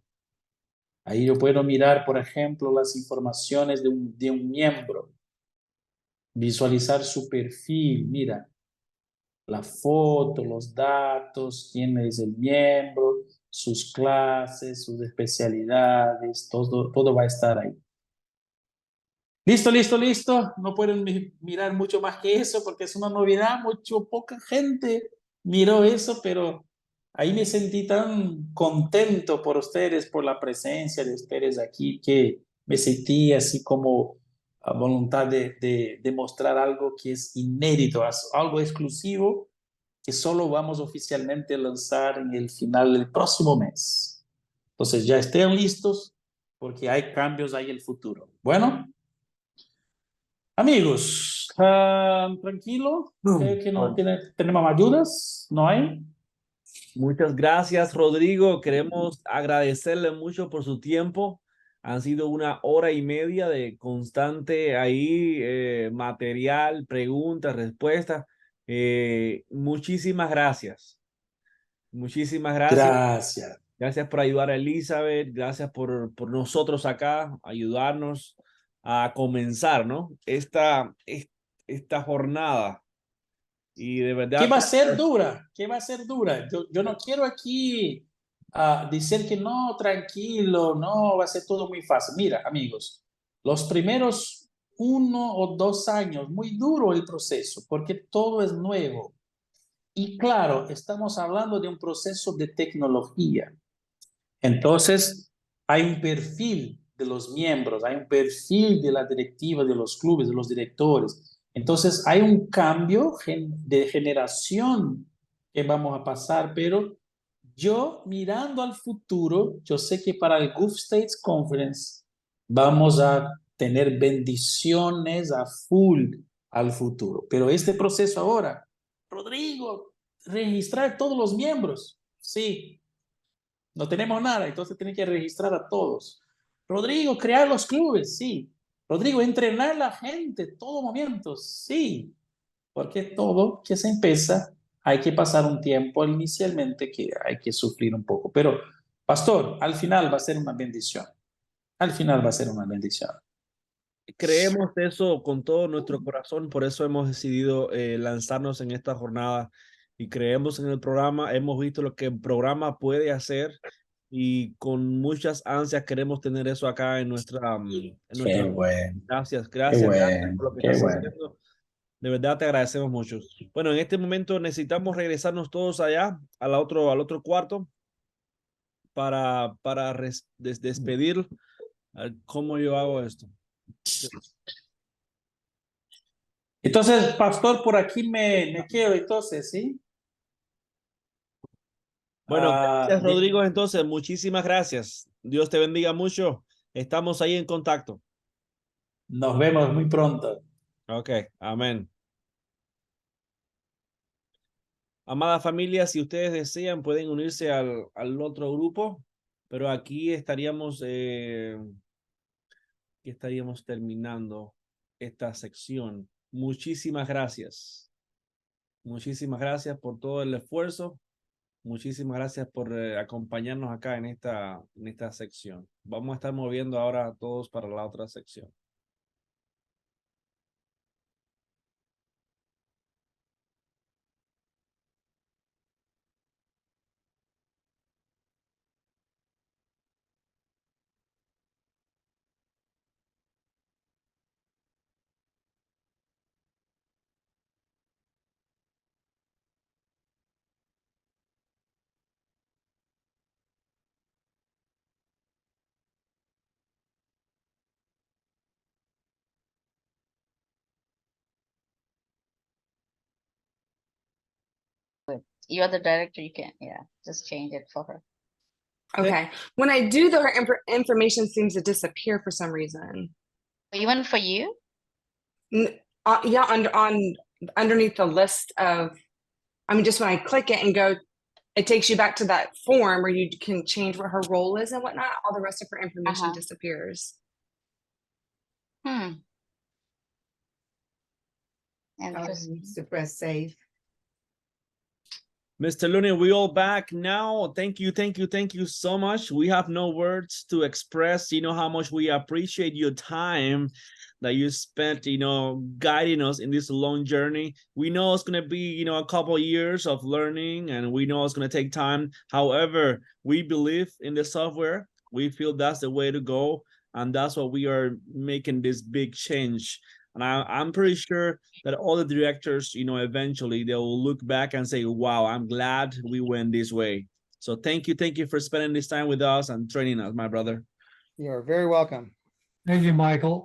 Ahí yo puedo mirar, por ejemplo, las informaciones de un miembro. Visualizar su perfil. Mira, la foto, los datos, quién es el miembro, sus clases, sus especialidades, todo va a estar ahí. Listo, listo, listo. No pueden mirar mucho más que eso porque es una novedad. Poca gente miró eso, pero ahí me sentí tan contento por ustedes, por la presencia de ustedes aquí, que me sentí así como a voluntad de mostrar algo que es inédito, algo exclusivo que solo vamos oficialmente a lanzar en el final del próximo mes. Entonces ya estén listos porque hay cambios ahí en el futuro. Bueno. Amigos, tranquilo, que no tenemos más dudas, ¿no hay? Muchas gracias, Rodrigo. Queremos agradecerle mucho por su tiempo. Han sido 1 hora y media de constante ahí material, preguntas, respuestas. Muchísimas gracias. Muchísimas gracias. Gracias. Gracias por ayudar a Elizabeth. Gracias por nosotros acá, ayudarnos a comenzar, ¿no? Esta jornada. Y de verdad. ¿Qué va a ser dura? ¿Qué va a ser dura? Yo no quiero aquí decir que no, tranquilo, no, va a ser todo muy fácil. Mira, amigos, los primeros 1 o 2 años, muy duro el proceso, porque todo es nuevo. Y claro, estamos hablando de un proceso de tecnología. Entonces, hay un perfil de los miembros, hay un perfil de la directiva de los clubes, de los directores. Entonces, hay un cambio de generación que vamos a pasar, pero yo mirando al futuro, yo sé que para el Gulf States Conference vamos a tener bendiciones a full al futuro. Pero este proceso ahora, Rodrigo, registrar todos los miembros, sí. No tenemos nada, entonces tienen que registrar a todos. Rodrigo, crear los clubes, sí. Rodrigo, entrenar a la gente, todo momento, sí. Porque todo que se empieza hay que pasar un tiempo inicialmente que hay que sufrir un poco. Pero, pastor, al final va a ser una bendición. Al final va a ser una bendición. Creemos eso con todo nuestro corazón, por eso hemos decidido lanzarnos en esta jornada y creemos en el programa, hemos visto lo que el programa puede hacer y con muchas ansias queremos tener eso acá en nuestra... Qué bueno, Gracias, qué gracias, gracias bueno, por lo que qué estás bueno. haciendo. De verdad te agradecemos mucho. Bueno, en este momento necesitamos regresarnos todos allá al otro cuarto para despedir. ¿Cómo yo hago esto? Entonces, pastor, por aquí me quedo entonces, ¿sí? Bueno, gracias, Bien, Rodrigo. Entonces, muchísimas gracias. Dios te bendiga mucho. Estamos ahí en contacto. nos vemos muy pronto. Ok, amén. Amada familia, si ustedes desean, pueden unirse al otro grupo, pero aquí estaríamos terminando esta sección. Muchísimas gracias. Muchísimas gracias por todo el esfuerzo. Muchísimas gracias por acompañarnos acá en esta sección. Vamos a estar moviendo ahora a todos para la otra sección. You're the director, you can, yeah, just change it for her. Okay. When I do, her information seems to disappear for some reason. Even for you? Yeah, underneath the list of, I mean, just when I click it and go, it takes you back to that form where you can change what her role is and whatnot. All the rest of her information disappears. And To press save. Mr. Looney, we all back now. Thank you so much. We have no words to express, how much we appreciate your time that you spent, guiding us in this long journey. We know it's going to be, a couple of years of learning, and we know it's going to take time. However, we believe in the software. We feel that's the way to go, and that's what we are making this big change. And I'm pretty sure that all the directors, eventually they will look back and say, wow, I'm glad we went this way. So thank you for spending this time with us and training us, my brother. You're very welcome. Thank you, Michael.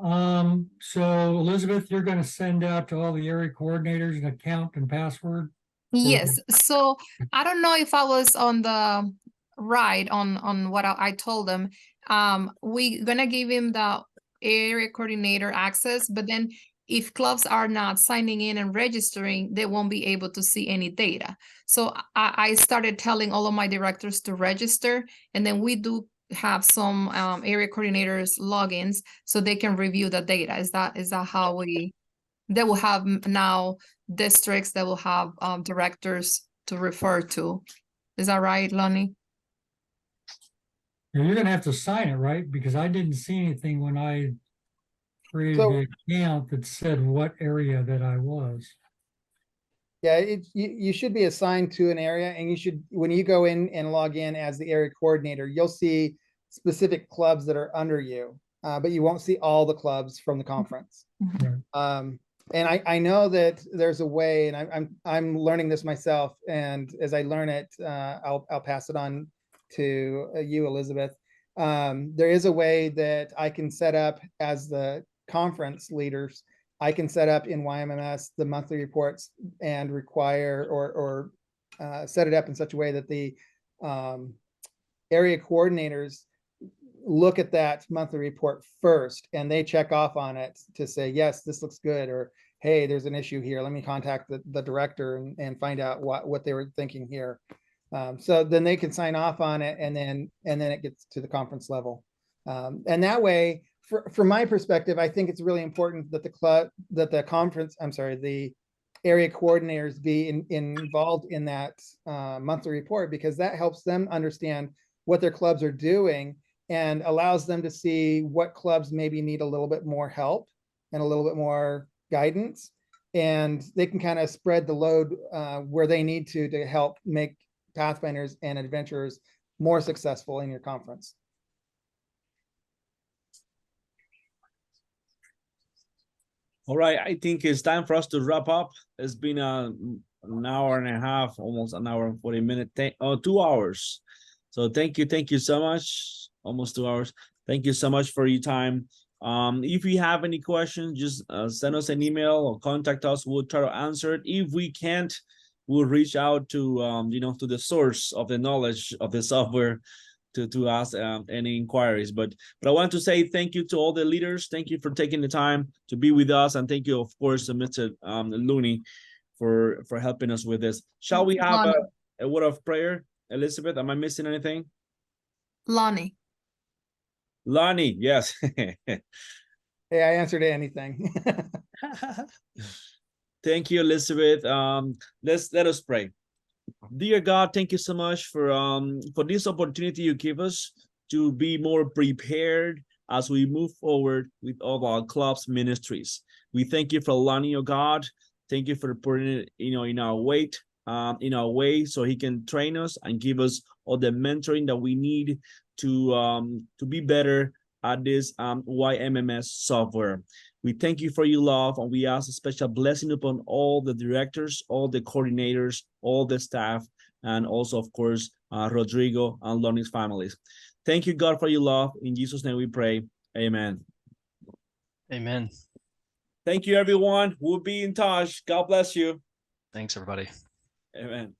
So Elizabeth, you're going to send out to all the area coordinators an account and password? Yes. So I don't know if I was on the right on what I told them. We're gonna give him the area coordinator access, but then if clubs are not signing in and registering, they won't be able to see any data. So I started telling all of my directors to register, and then we do have some area coordinators logins so they can review the data. Is that how they will have now districts that will have directors to refer to? Is that right, Lonnie? You're going to have to sign it, right? Because I didn't see anything when I created the account that said what area that I was. Yeah, you should be assigned to an area, and you should, when you go in and log in as the area coordinator, you'll see specific clubs that are under you, but you won't see all the clubs from the conference. And I know that there's a way, and I'm learning this myself, and as I learn it, I'll pass it on to you, Elizabeth. There is a way that I can set up as the conference leaders. I can set up in YMMS the monthly reports and require or set it up in such a way that the area coordinators look at that monthly report first, and they check off on it to say, yes, this looks good, or hey, there's an issue here. Let me contact the director and find out what they were thinking here. So then they can sign off on it, and then it gets to the conference level. And that way, from my perspective, I think it's really important that the area coordinators be involved in that monthly report, because that helps them understand what their clubs are doing and allows them to see what clubs maybe need a little bit more help and a little bit more guidance. And they can kind of spread the load where they need to help make Pathfinders and Adventurers more successful in your conference. All right, I think it's time for us to wrap up. It's been an hour and a half, almost an hour and 40 minutes, 2 hours. So thank you so much. Almost 2 hours. Thank you so much for your time. If you have any questions, just send us an email or contact us. We'll try to answer it. If we can't, we'll reach out to to the source of the knowledge of the software to ask any inquiries. But I want to say thank you to all the leaders. Thank you for taking the time to be with us, and thank you, of course, to Mr. Looney for helping us with this. Shall we have a word of prayer? Elizabeth, am I missing anything? Lonnie. Lonnie, yes. Hey, I answered anything. Thank you, Elizabeth. Let us pray. Dear God, thank you so much for this opportunity you give us to be more prepared as we move forward with all our clubs ministries. We thank you for Lonnie, oh God. Thank you for putting it, in our way, so he can train us and give us all the mentoring that we need to be better at this YMMS software. We thank you for your love, and we ask a special blessing upon all the directors, all the coordinators, all the staff, and also, of course, Rodrigo and Lonnie's families. Thank you, God, for your love. In Jesus' name we pray. Amen. Amen. Thank you, everyone. We'll be in touch. God bless you. Thanks, everybody. Amen.